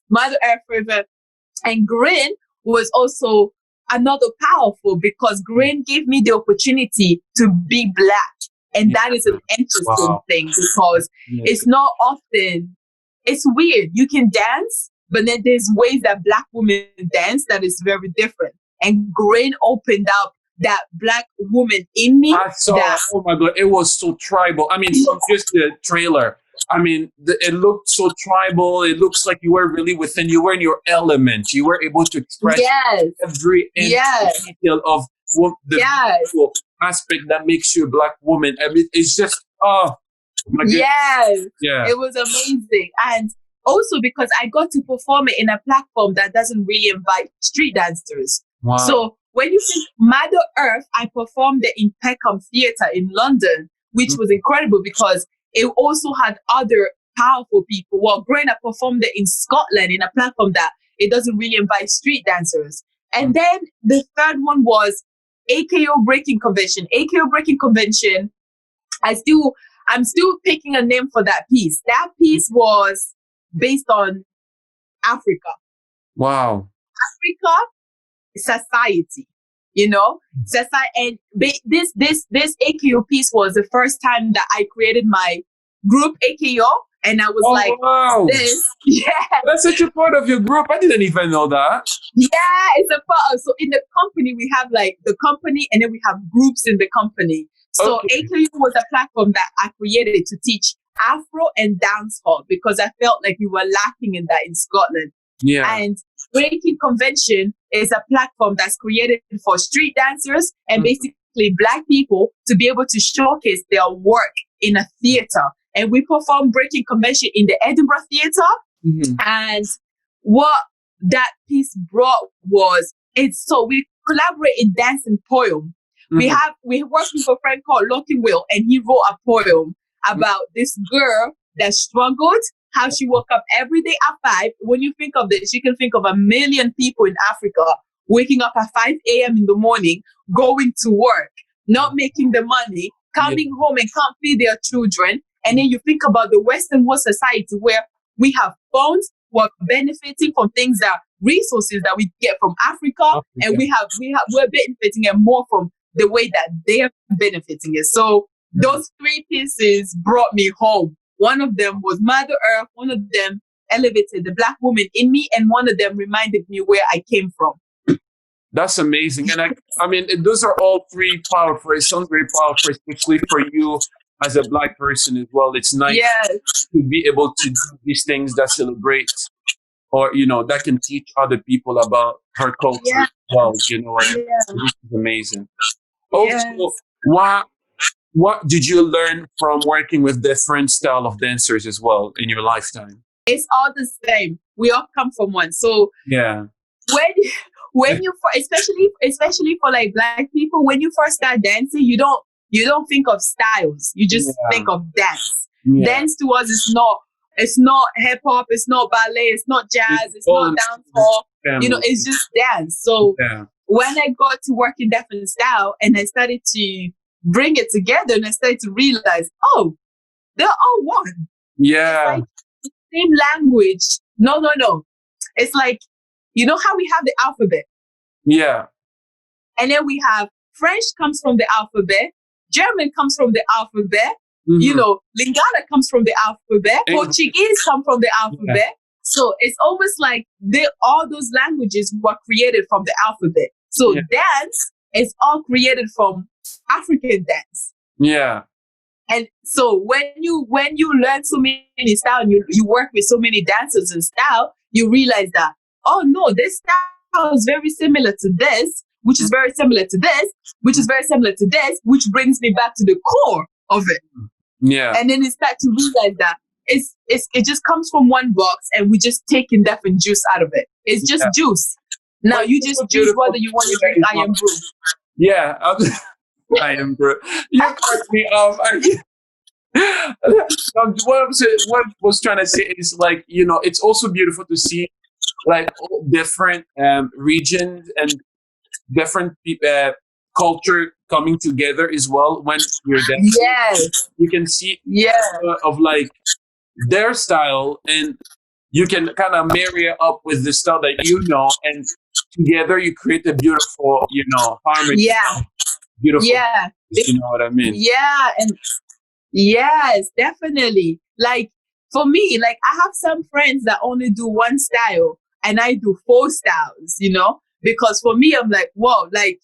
Mother Earth River and Green was also another powerful, because Green gave me the opportunity to be Black. And that is an interesting thing, because it's not often, it's weird. You can dance, but then there's ways that Black women dance that is very different. And Green opened up that Black woman in me. I saw, oh my God, it was so tribal. I mean, from just the trailer, I mean, it looked so tribal. It looks like you were really within, you were in your element. You were able to express every detail of the aspect that makes you a Black woman. I mean, it's just, oh my goodness. It was amazing. And also because I got to perform it in a platform that doesn't really invite street dancers. Wow. So when you think Mother Earth, I performed it in Peckham Theatre in London, which was incredible because it also had other powerful people. Well, Grena performed it in Scotland in a platform that it doesn't really invite street dancers. And then the third one was AKO Breaking Convention. AKO Breaking Convention, I'm still picking a name for that piece. That piece was based on Africa. Wow. Africa, society, you know, society. And this AKO piece was the first time that I created my group AKO, and I was this. That's such a part of your group. I didn't even know that. It's a part. So in the company, we have like the company, and then we have groups in the company. So AKO was a platform that I created to teach Afro and dancehall, because I felt like we were lacking in that in Scotland. And Breaking Convention is a platform that's created for street dancers and basically Black people to be able to showcase their work in a theater. And we performed Breaking Convention in the Edinburgh Theater. And what that piece brought was, we collaborate in dance and poem. We worked with a friend called Lucky Will, and he wrote a poem about this girl that struggled, how she woke up every day at 5. When you think of this, you can think of 1 million people in Africa waking up at 5 a.m. in the morning, going to work, not making the money, coming home and can't feed their children. And then you think about the Western world society where we have phones, we're benefiting from things that resources that we get from Africa, and we're benefiting it more from the way that they're benefiting it. So those three pieces brought me home. One of them was Mother Earth. One of them elevated the Black woman in me, and one of them reminded me where I came from. That's amazing. And I mean, those are all three powerful. It sounds very powerful, especially for you as a Black person as well. It's nice to be able to do these things that celebrate, or, you know, that can teach other people about her culture as well. You know, this is amazing. Also, what did you learn from working with different style of dancers as well in your lifetime? It's all the same. We all come from one. So when you especially for like Black people, when you first start dancing, you don't think of styles. You just think of dance. Dance to us is not, it's not hip hop, it's not ballet, it's not jazz, it's not dancehall. You know, it's just dance. So when I got to work in different style and I started to bring it together, and I started to realize, oh, they're all one. Yeah. It's like the same language. No. It's like, you know how we have the alphabet? Yeah. And then we have French comes from the alphabet, German comes from the alphabet, you know, Lingala comes from the alphabet, Portuguese come from the alphabet. So it's almost like all those languages were created from the alphabet. So dance is all created from African dance. Yeah. And so when you learn so many styles and you work with so many dancers and style, you realize that, oh no, this style is very similar to this, which is very similar to this, which is very similar to this, which brings me back to the core of it. Yeah. And then you start to realize that it just comes from one box, and we just taking different juice out of it. It's just juice. Now you just choose whether you want to drink I am brew. Yeah. I am brew. You cut me off. What I was trying to say is, like, you know, it's also beautiful to see like all different regions and different culture coming together as well when you're dancing. Yes. You can see of like their style, and you can kind of marry it up with the style that you know, and together you create a beautiful, you know, harmony. Yeah. Beautiful. Yeah. You know what I mean? Yeah. And yes, definitely. Like for me, like I have some friends that only do one style and I do 4 styles, you know, because for me, I'm like, whoa, like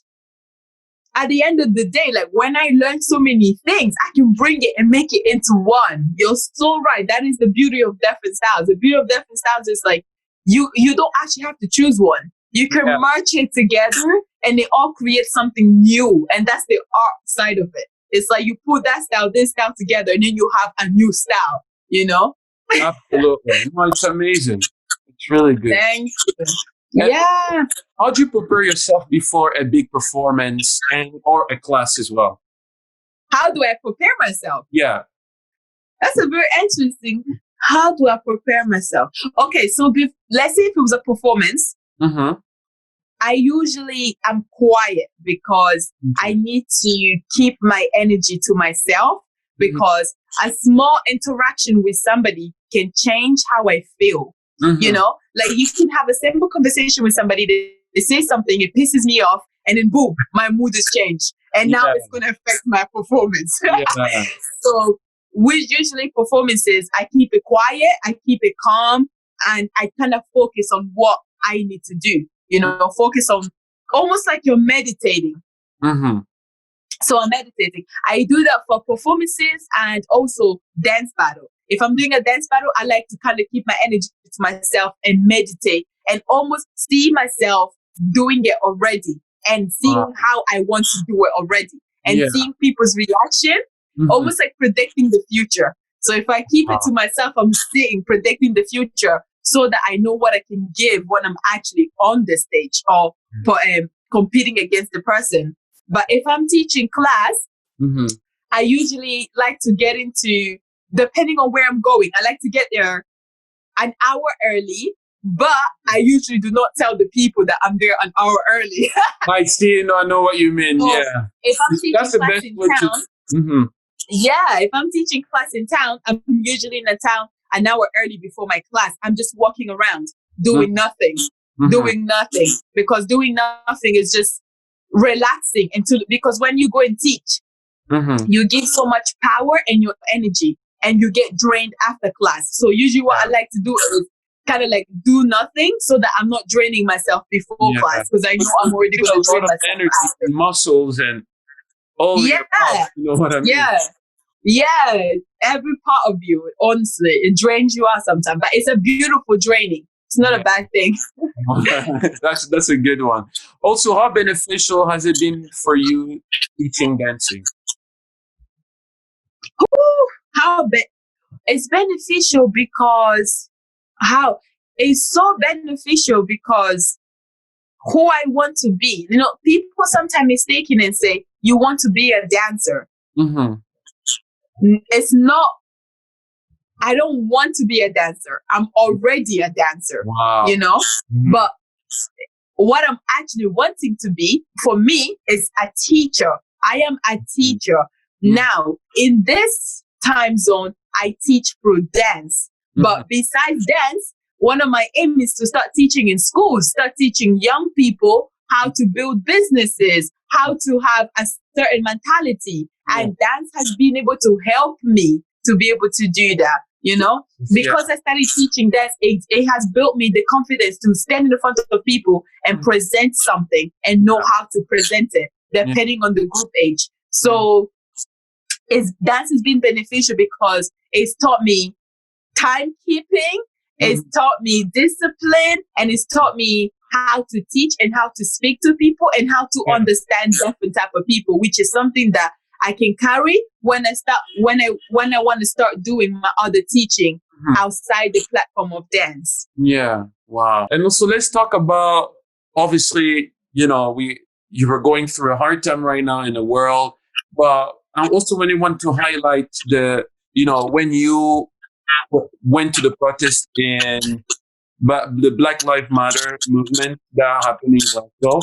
at the end of the day, like when I learn so many things, I can bring it and make it into one. You're so right. That is the beauty of different styles. The beauty of different styles is like you don't actually have to choose one. You can merge it together and they all create something new. And that's the art side of it. It's like you put that style, this style together, and then you have a new style, you know? Absolutely. No, it's amazing. It's really good. Thank you. Yeah. How do you prepare yourself before a big performance or a class as well? How do I prepare myself? Yeah. That's a very interesting. How do I prepare myself? Okay, so let's say if it was a performance, I usually am quiet because I need to keep my energy to myself, because a small interaction with somebody can change how I feel. You know, like you can have a simple conversation with somebody, they say something, it pisses me off, and then boom, my mood is changed. And now it's going to affect my performance. So with usually performances, I keep it quiet, I keep it calm, and I kind of focus on what I need to do. You know, focus on almost like you're meditating. So I'm meditating. I do that for performances and also dance battle. If I'm doing a dance battle, I like to kind of keep my energy to myself and meditate and almost see myself doing it already and seeing how I want to do it already and seeing people's reaction, almost like predicting the future. So if I keep it to myself, I'm seeing, predicting the future so that I know what I can give when I'm actually on the stage or competing against the person. But if I'm teaching class, I usually like to get into, depending on where I'm going, I like to get there an hour early, but I usually do not tell the people that I'm there an hour early. I see, I know what you mean. So yeah. If I'm teaching class in town, if I'm teaching class in town, I'm usually in the town an hour early before my class. I'm just walking around doing nothing, doing nothing, because doing nothing is just relaxing. Because when you go and teach, you give so much power and your energy. and you get drained after class. So usually what I like to do is kind of like do nothing so that I'm not draining myself before class, because I know I'm already going to drain myself energy after. and muscles and all your parts, you know what I mean? Yeah, every part of you, honestly, it drains you out sometimes, but it's a beautiful draining. It's not a bad thing. That's a good one. Also, how beneficial has it been for you teaching dancing? It's beneficial because it's so beneficial because who I want to be. You know, people sometimes mistaken and say you want to be a dancer. Mm-hmm. It's not. I don't want to be a dancer. I'm already a dancer. Wow. You know, Mm-hmm. but what I'm actually wanting to be for me is a teacher. I am a teacher. Now, in this time zone, I teach through dance. But besides dance, one of my aims is to start teaching in schools, start teaching young people how to build businesses, how to have a certain mentality. And dance has been able to help me to be able to do that, you know? Because I started teaching dance, it has built me the confidence to stand in the front of people and present something and know how to present it, depending on the group age. So dance has been beneficial because it's taught me timekeeping, it's taught me discipline, and it's taught me how to teach and how to speak to people and how to understand different type of people, which is something that I can carry when I want to start doing my other teaching outside the platform of dance. Yeah. Wow. And also let's talk about, obviously, you know, you were going through a hard time right now in the world, but I also really want to highlight when you went to the protest in the Black Lives Matter movement that happened in Glasgow.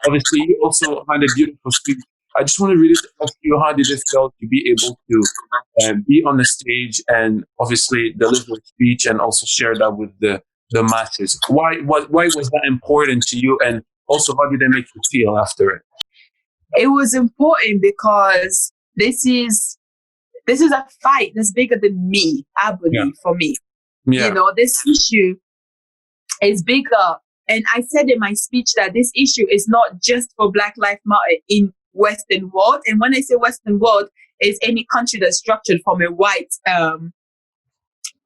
Obviously, you also had a beautiful speech. I just want to really ask you, how did it feel to be able to be on the stage and obviously deliver a speech and also share that with the masses? Why was that important to you? And also, how did it make you feel after it? It was important because this is a fight that's bigger than me, I believe, for me. Yeah. You know, this issue is bigger. And I said in my speech that this issue is not just for Black Lives Matter in Western world. And when I say Western world, it's any country that's structured from a white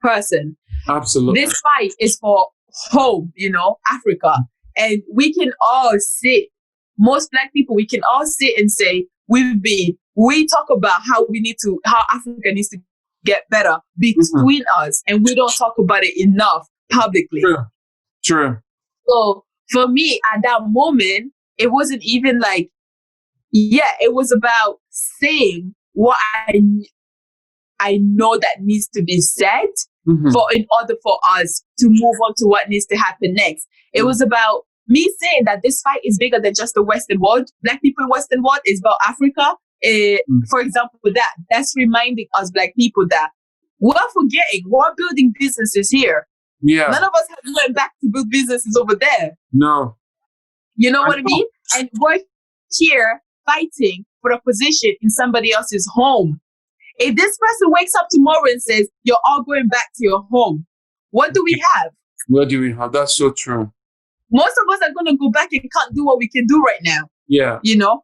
person. Absolutely. This fight is for home, you know, Africa. And we can all sit, most Black people, we can all sit and say, we talk about how Africa needs to get better between us, and we don't talk about it enough publicly. True. So for me, at that moment, it wasn't even like, it was about saying what I know that needs to be said in order for us to move on to what needs to happen next. It was about me saying that this fight is bigger than just the Western world. Black people in Western world is about Africa. For example, that's reminding us Black people that we're forgetting we're building businesses here. Yeah. None of us have went back to build businesses over there. No. You know what I mean? And we're here fighting for a position in somebody else's home. If this person wakes up tomorrow and says, you're all going back to your home, what do we have? What do we have? That's so true. Most of us are going to go back and can't do what we can do right now. Yeah. You know,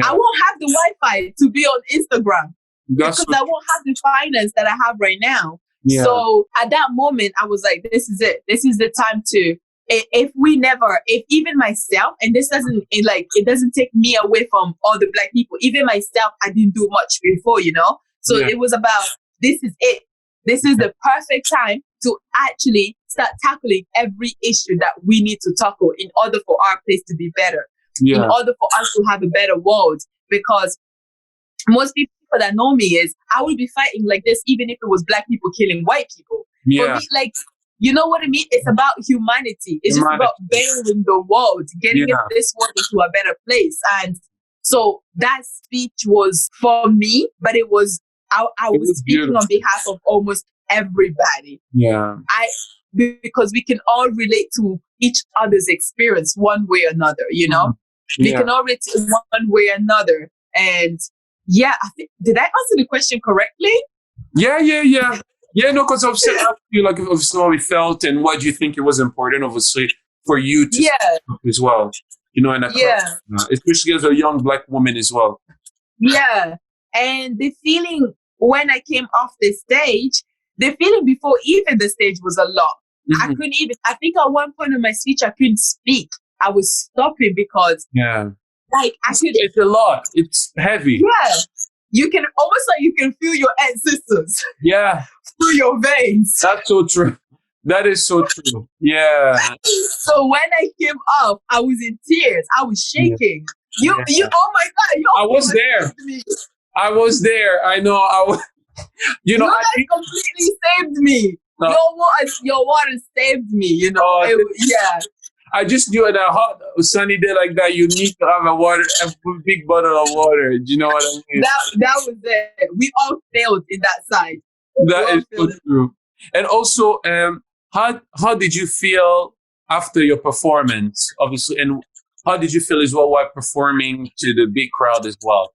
I won't have the Wi-Fi to be on Instagram because I won't have the finance that I have right now. Yeah. So at that moment, I was like, this is it. This is the time to, if even myself, and it doesn't take me away from all the Black people, even myself, I didn't do much before, you know? So it was about, this is it. This is the perfect time to actually start tackling every issue that we need to tackle in order for our place to be better, in order for us to have a better world. Because most people that know me I would be fighting like this even if it was Black people killing white people. For me, like, you know what I mean? It's about humanity. It's just about bettering the world, getting this world into a better place. And so that speech was for me, but it was I was speaking beautiful on behalf of almost everybody. Yeah. Because we can all relate to each other's experience one way or another, you know? We can all relate to one way or another. And did I answer the question correctly? Yeah, yeah, yeah. Yeah, no, because obviously I feel like obviously how we felt and why do you think it was important, obviously, for you to speak Yeah, up as well, and yeah, especially as a young black woman as well. yeah. And the feeling when I came off the stage, the feeling before even the stage was a lot. I Hmm. couldn't even, I think at one point in my speech, I couldn't speak. I was stopping because, Yeah. like, I could, It's a lot. It's heavy. yeah, you can almost like you can feel your ancestors Yeah, through your veins. that's so true. That is so true. Yeah. So when I came up, I was in tears. I was Yeah. shaking. Yeah. Oh my God, you I was almost there. saved me. I was there. I know. You I guys think, completely saved me. no, Your water saved me. uh, Yeah, I just knew on a hot, sunny day like that, you need to have a big bottle of water. Do you know what I mean? that was it. We all failed in that side. We That all is so failed. true. And also, how did you feel after your performance, obviously, and how did you feel as well while performing to the big crowd as well?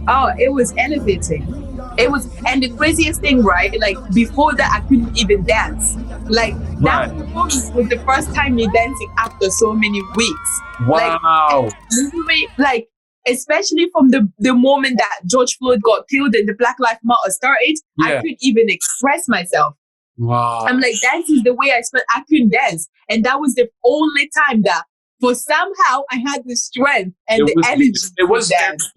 Oh, it was elevating. It was, and the craziest thing, right? Like before that, I couldn't even dance. Like that Right. performance was the first time me dancing after so many weeks. Like, Wow. literally, like especially from the moment that George Floyd got killed and the Black Lives Matter started, I Yeah. couldn't even express myself. Wow. I'm like, dance is the way I spent. I couldn't dance, and that was the only time that, for somehow, I had the strength and the energy It to was dance.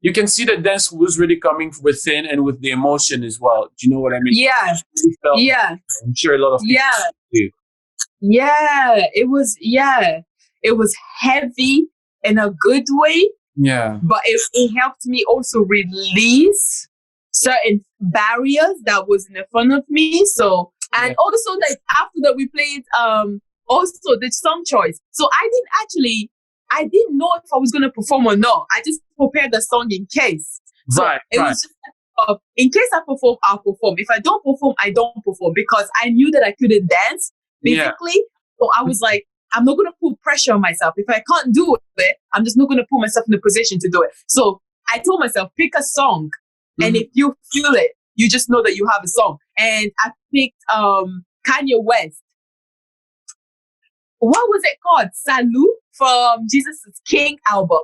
you can see the dance was really coming within and with the emotion as well. Do you know what I mean? Yeah, You felt, yeah, I'm sure a lot of people yeah, do. yeah. It was, yeah, it was heavy in a good way, Yeah. but it helped me also release certain barriers that was in the front of me. So, and Yeah. also like after that we played also the song choice. So I didn't know if I was gonna perform or not. I just prepared the song in case. So Right, it right. was just in case I perform, I'll perform. If I don't perform, I don't perform because I knew that I couldn't dance Yeah. physically. So I was like, I'm not going to put pressure on myself. If I can't do it, I'm just not going to put myself in a position to do it. So I told myself, pick a song. And Mhm. if you feel it, you just know that you have a song. And I picked Kanye West. What was it called? Salute from Jesus is King album.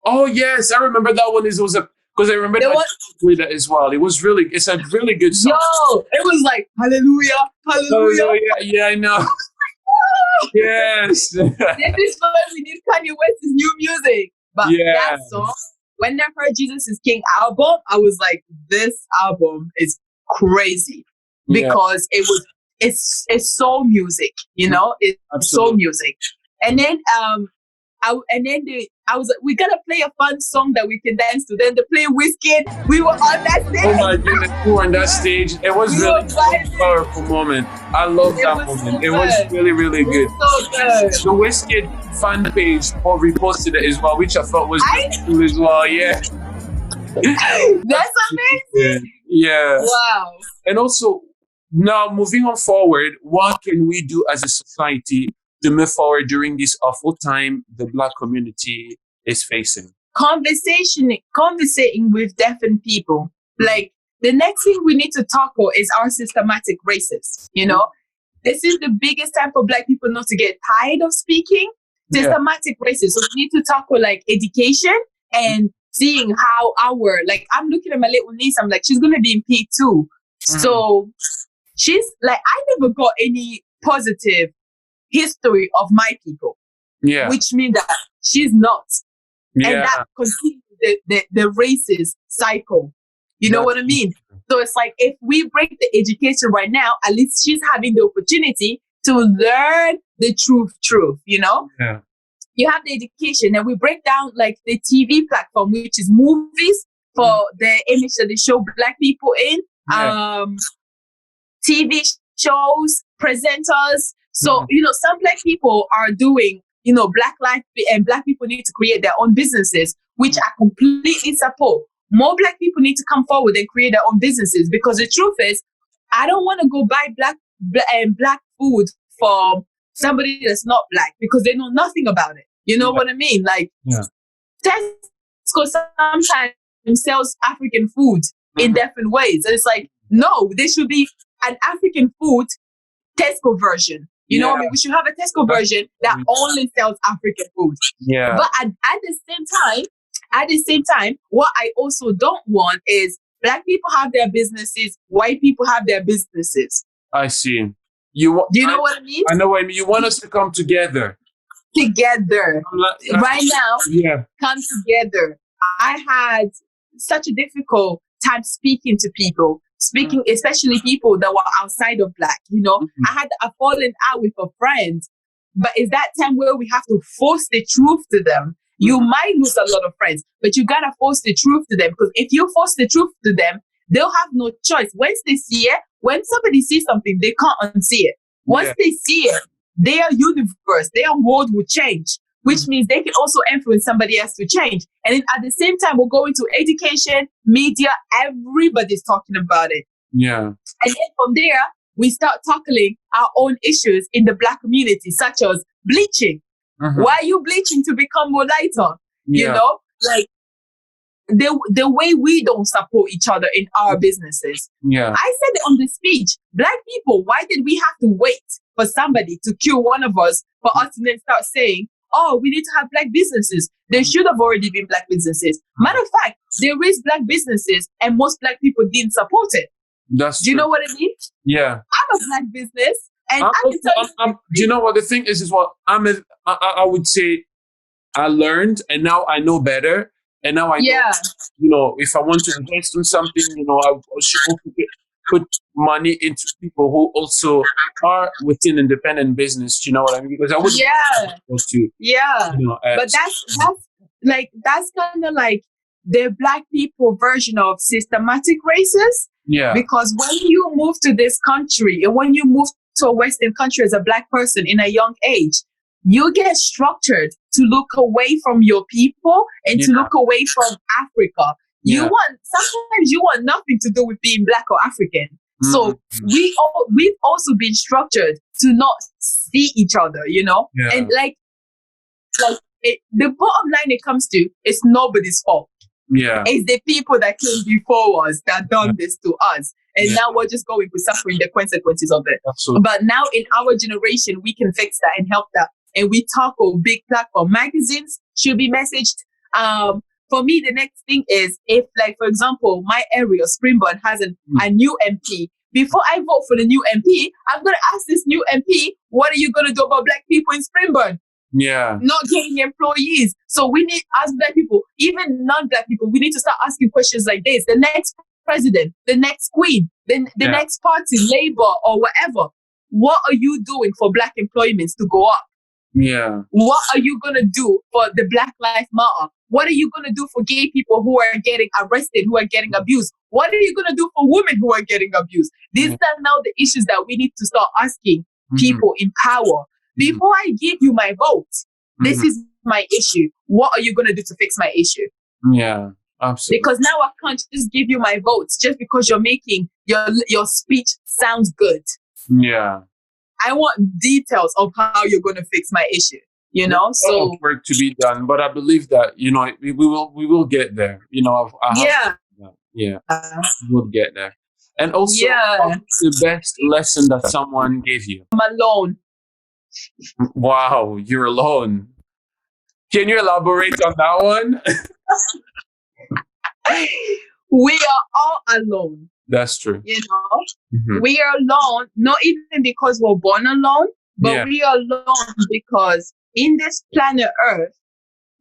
Oh yes, I remember that one. Because I remember There that was, with it as well. It's a really good song. yo, it was like, hallelujah, Oh, hallelujah. yeah, I know. Yes. This is why we need Kanye West's new music. But Yeah. that song, when I heard Jesus is King album, I was like, this album is crazy Yeah. because it's soul music, it's soul Absolutely. music. And then I was like, we gotta play a fun song that we can dance to. Then they play Whiskey. We were on that Oh my stage. goodness, you were on that stage. It was We really were a vibing. powerful moment. I love It that was so moment. It was good. really, really It good. was so good. The Whiskey fan page or reposted it as well, which I thought was I- really cool as well. Yeah. That's amazing. Yeah. Wow. And also, now moving on forward, what can we do as a society to move forward during this awful time the Black community is facing? Conversating with different people. Like the next thing we need to tackle is our systematic racism. This is the biggest time for Black people not to get tired of speaking. Yeah. Systematic racism. So we need to tackle like education and seeing how I'm looking at my little niece. I'm like, she's gonna be in P2. So she's like, I never got any positive history of my people, Yeah. which means that she's not. And Yeah. that continues the racist cycle. You know what I mean? So it's like if we break the education right now, at least she's having the opportunity to learn the truth, Yeah. You have the education and we break down like the TV platform, which is movies for the image that they show Black people in, Yeah. TV shows, presenters. So, some Black people are doing, Black life and Black people need to create their own businesses, which I completely support. More Black people need to come forward and create their own businesses because the truth is, I don't want to go buy black food from somebody that's not Black because they know nothing about it. You know what I mean? Like, Yeah. Tesco sometimes sells African food in different ways. And it's like, no, there should be an African food Tesco version. You know what I mean? We should have a Tesco version that only sells African food. Yeah. But at the same time, what I also don't want is Black people have their businesses, white people have their businesses. I see. Do you know what I mean? I know what I mean. You want us to come together. Right now, come together. I had such a difficult time speaking to people, especially people that were outside of Black, you know. I had a falling out with a friend, but it's that time where we have to force the truth to them. You might lose a lot of friends, but you gotta force the truth to them, because if you force the truth to them, they'll have no choice. Once they see it, when somebody sees something, they can't unsee it. Once they see it, their universe, their world will change, which means they can also influence somebody else to change. And then at the same time, we'll go into education, media, everybody's talking about it. Yeah. And then from there, we start tackling our own issues in the Black community, such as bleaching. Why are you bleaching to become more lighter? You know, like the way we don't support each other in our businesses. Yeah. I said it on the speech. Black people, why did we have to wait for somebody to kill one of us for us to then start saying, oh, we need to have Black businesses? There should have already been Black businesses. Matter of fact, there is Black businesses and most Black people didn't support it. That's Do you know what I mean? Yeah. I'm a Black business. And I can tell you, do you know what the thing is what I would say I learned, and now I know better. And now I know, you know, if I want to invest in something, you know, I should also put money into people who also are within independent business. You know what I mean? Because I wouldn't to, you know, but that's kind of like the Black people version of systematic racism. Yeah. Because when you move to this country and when you move to a Western country as a Black person in a young age, you get structured to look away from your people and to look away from Africa. Sometimes you want nothing to do with being Black or African. So we've also been structured to not see each other, you know? And the bottom line it comes to is nobody's fault. Yeah. It's the people that came before us that done this to us. And now we're just going to suffering the consequences of it. Absolutely. But now in our generation, we can fix that and help that. And we tackle big platform magazines should be messaged. For me, the next thing is if, like, for example, my area, Springburn, has a new MP. Before I vote for the new MP, I'm going to ask this new MP, what are you going to do about Black people in Springburn? Yeah. Not getting employees. So we need, as Black people, even non-Black people, we need to start asking questions like this. The next president, the next queen, the next party, Labour or whatever. What are you doing for Black employments to go up? Yeah. What are you going to do for the Black Lives Matter? What are you going to do for gay people who are getting arrested, who are getting abused? What are you going to do for women who are getting abused? These are now the issues that we need to start asking people in power. Before I give you my vote, this is my issue. What are you going to do to fix my issue? Yeah, absolutely. Because now I can't just give you my votes just because you're making your speech sounds good. Yeah. I want details of how you're going to fix my issue, you know? So work to be done, but I believe that, you know, we will get there. You know, we'll get there. And also, what's the best lesson that someone gave you? I'm alone. Wow, you're alone. Can you elaborate on that one? We are all alone. That's true. You know, we are alone, not even because we're born alone, but we are alone because in this planet Earth,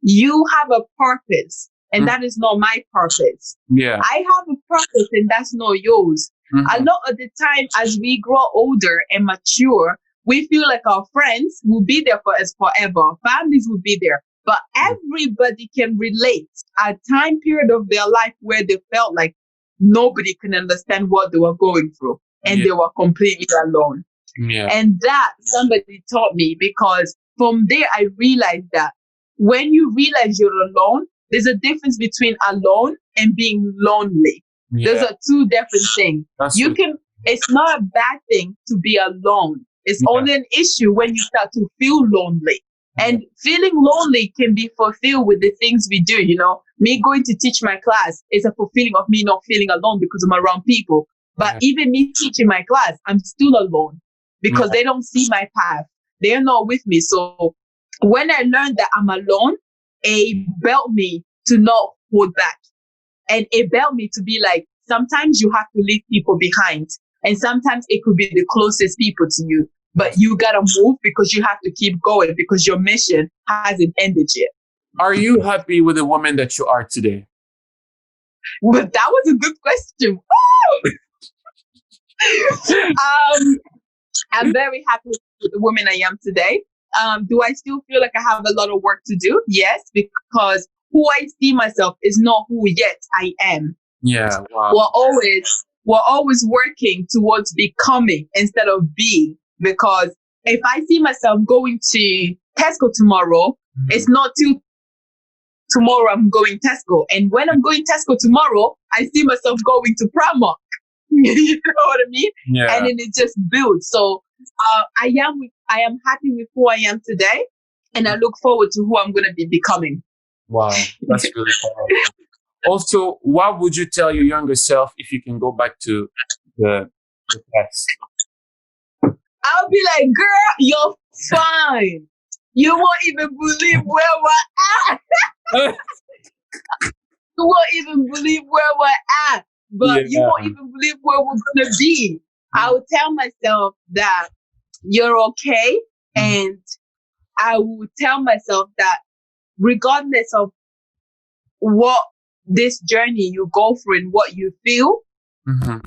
you have a purpose, and that is not my purpose. Yeah. I have a purpose, and that's not yours. A lot of the time, as we grow older and mature, we feel like our friends will be there for us forever. Families will be there. But everybody can relate a time period of their life where they felt like nobody can understand what they were going through. And they were completely alone. Yeah. And that somebody taught me, because from there I realized that when you realize you're alone, there's a difference between alone and being lonely. Yeah. Those are two different things. It's not a bad thing to be alone. It's only an issue when you start to feel lonely. And feeling lonely can be fulfilled with the things we do, you know, Me going to teach my class is a fulfilling of me not feeling alone because I'm around people. But even me teaching my class, I'm still alone because they don't see my path. They're not with me. So when I learned that I'm alone, it built me to not hold back. And it built me to be like, sometimes you have to leave people behind. And sometimes it could be the closest people to you. But you got to move because you have to keep going because your mission hasn't ended yet. Are you happy with the woman that you are today? Well, that was a good question. I'm very happy with the woman I am today. Do I still feel like I have a lot of work to do? Yes, because who I see myself is not who yet I am. Yeah, wow. We're always working towards becoming instead of being. Because if I see myself going to Tesco tomorrow, it's not till tomorrow I'm going Tesco. And when I'm going Tesco tomorrow, I see myself going to Primark. You know what I mean? Yeah. And then it just builds. So I am happy with who I am today, and I look forward to who I'm going to be becoming. Wow, that's really powerful. Also, what would you tell your younger self if you can go back to the past? I'll be like, girl, you're fine. You won't even believe where we're at. You won't even believe where we're at. But you won't even believe where we're going to be. I would tell myself that you're okay. And I would tell myself that regardless of what this journey you go through and what you feel,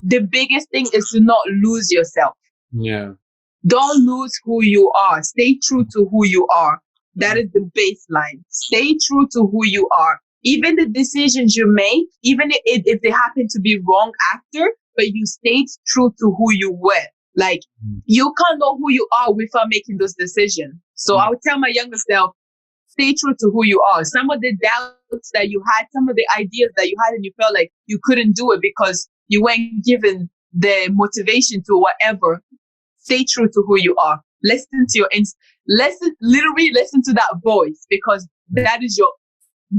the biggest thing is to not lose yourself. Yeah. Don't lose who you are. Stay true to who you are. That is the baseline. Stay true to who you are. Even the decisions you make, even if they happen to be wrong after, but you stayed true to who you were. Like, you can't know who you are without making those decisions. So I would tell my younger self, stay true to who you are. Some of the doubts that you had, some of the ideas that you had, and you felt like you couldn't do it because you weren't given the motivation to whatever. Stay true to who you are. Listen to your literally listen to that voice, because that is your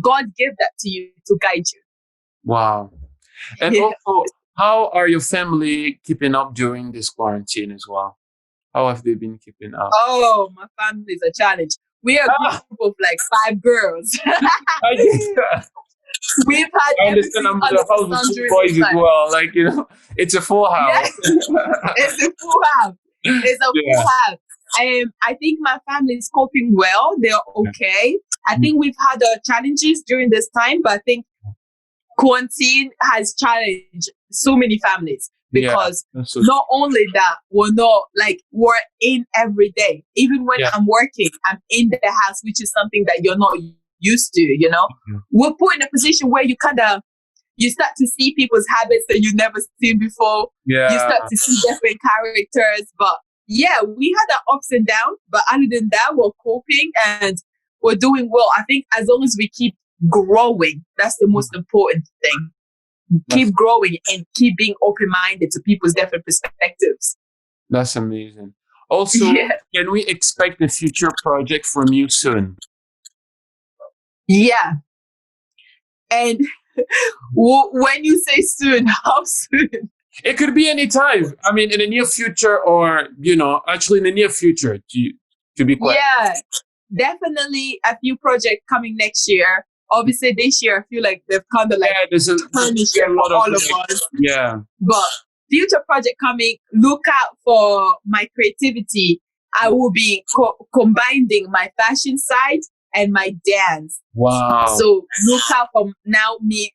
God gave that to you to guide you. Wow. And also, how are your family keeping up during this quarantine as well? How have they been keeping up? Oh, my family is a challenge. We are a group of like 5 girls. We've had I understand I'm the house with 2 boys as well. Like, you know, it's a full house. It's a full house. It's a full house. I think my family is coping well. They're okay. I think we've had challenges during this time, but I think quarantine has challenged so many families because not only that, we're in every day. Even when I'm working, I'm in the house, which is something that you're not used to, you know? We're put in a position where you start to see people's habits that you've never seen before. You start to see different characters. But yeah, we had our ups and downs. But other than that, we're coping and we're doing well. I think as long as we keep growing, that's the most important thing. Keep growing and keep being open-minded to people's different perspectives. That's amazing. Also, can we expect a future project from you soon? Yeah. And when you say soon, how soon? It could be any time. I mean, in the near future, or, you know, actually in the near future, to be quite. Yeah, definitely a few projects coming next year. Obviously, this year, I feel like they've kind of like tarnished for all of us. Yeah. But future project coming, look out for my creativity. I will be combining my fashion side and my dance. Wow. So look out for now me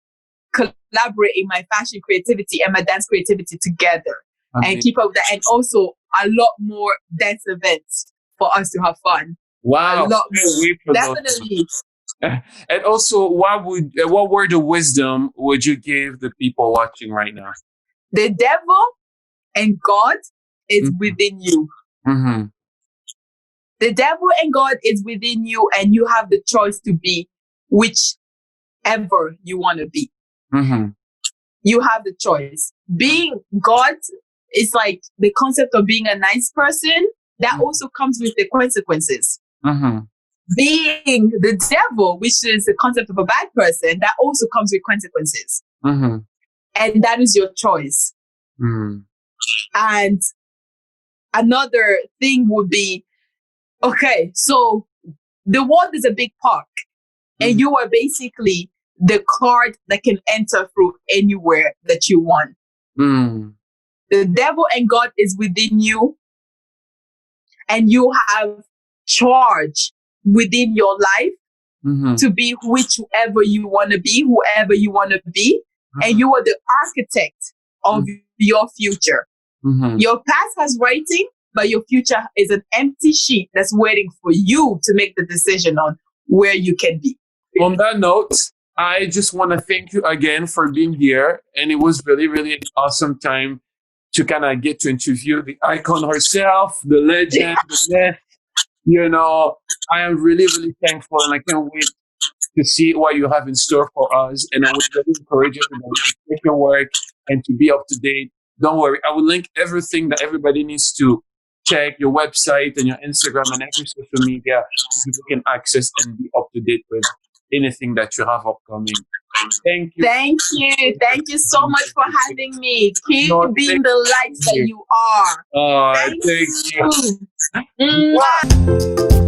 collaborating my fashion creativity and my dance creativity together and keep up with that. And also a lot more dance events for us to have fun. Wow. A lot more. Definitely. And also, what word of wisdom would you give the people watching right now? The devil and God is within you. Mm-hmm. The devil and God is within you, and you have the choice to be whichever you want to be. Mm-hmm. You have the choice. Being God is like the concept of being a nice person. That also comes with the consequences. Mm-hmm. being the devil, which is the concept of a bad person, that also comes with consequences. Mm-hmm. And that is your choice. Mm. And another thing would be, okay, so the world is a big park, and you are basically the card that can enter through anywhere that you want. Mm. The devil and God is within you, and you have charge within your life to be whichever you want to be, whoever you want to be, and you are the architect of your future. Your past has writing, but your future is an empty sheet that's waiting for you to make the decision on where you can be. On that note, I just want to thank you again for being here. And it was really, really an awesome time to kind of get to interview the icon herself, the legend, the myth. You know, I am really, really thankful, and I can't wait to see what you have in store for us. And I would really encourage everybody to take your work and to be up to date. Don't worry, I will link everything that everybody needs to check, your website and your Instagram and every social media, so people can access and be up to date with anything that you have upcoming. Thank you. Thank you. Thank you so much for having me. Keep No, being the light that you are. Thank you. Mwah.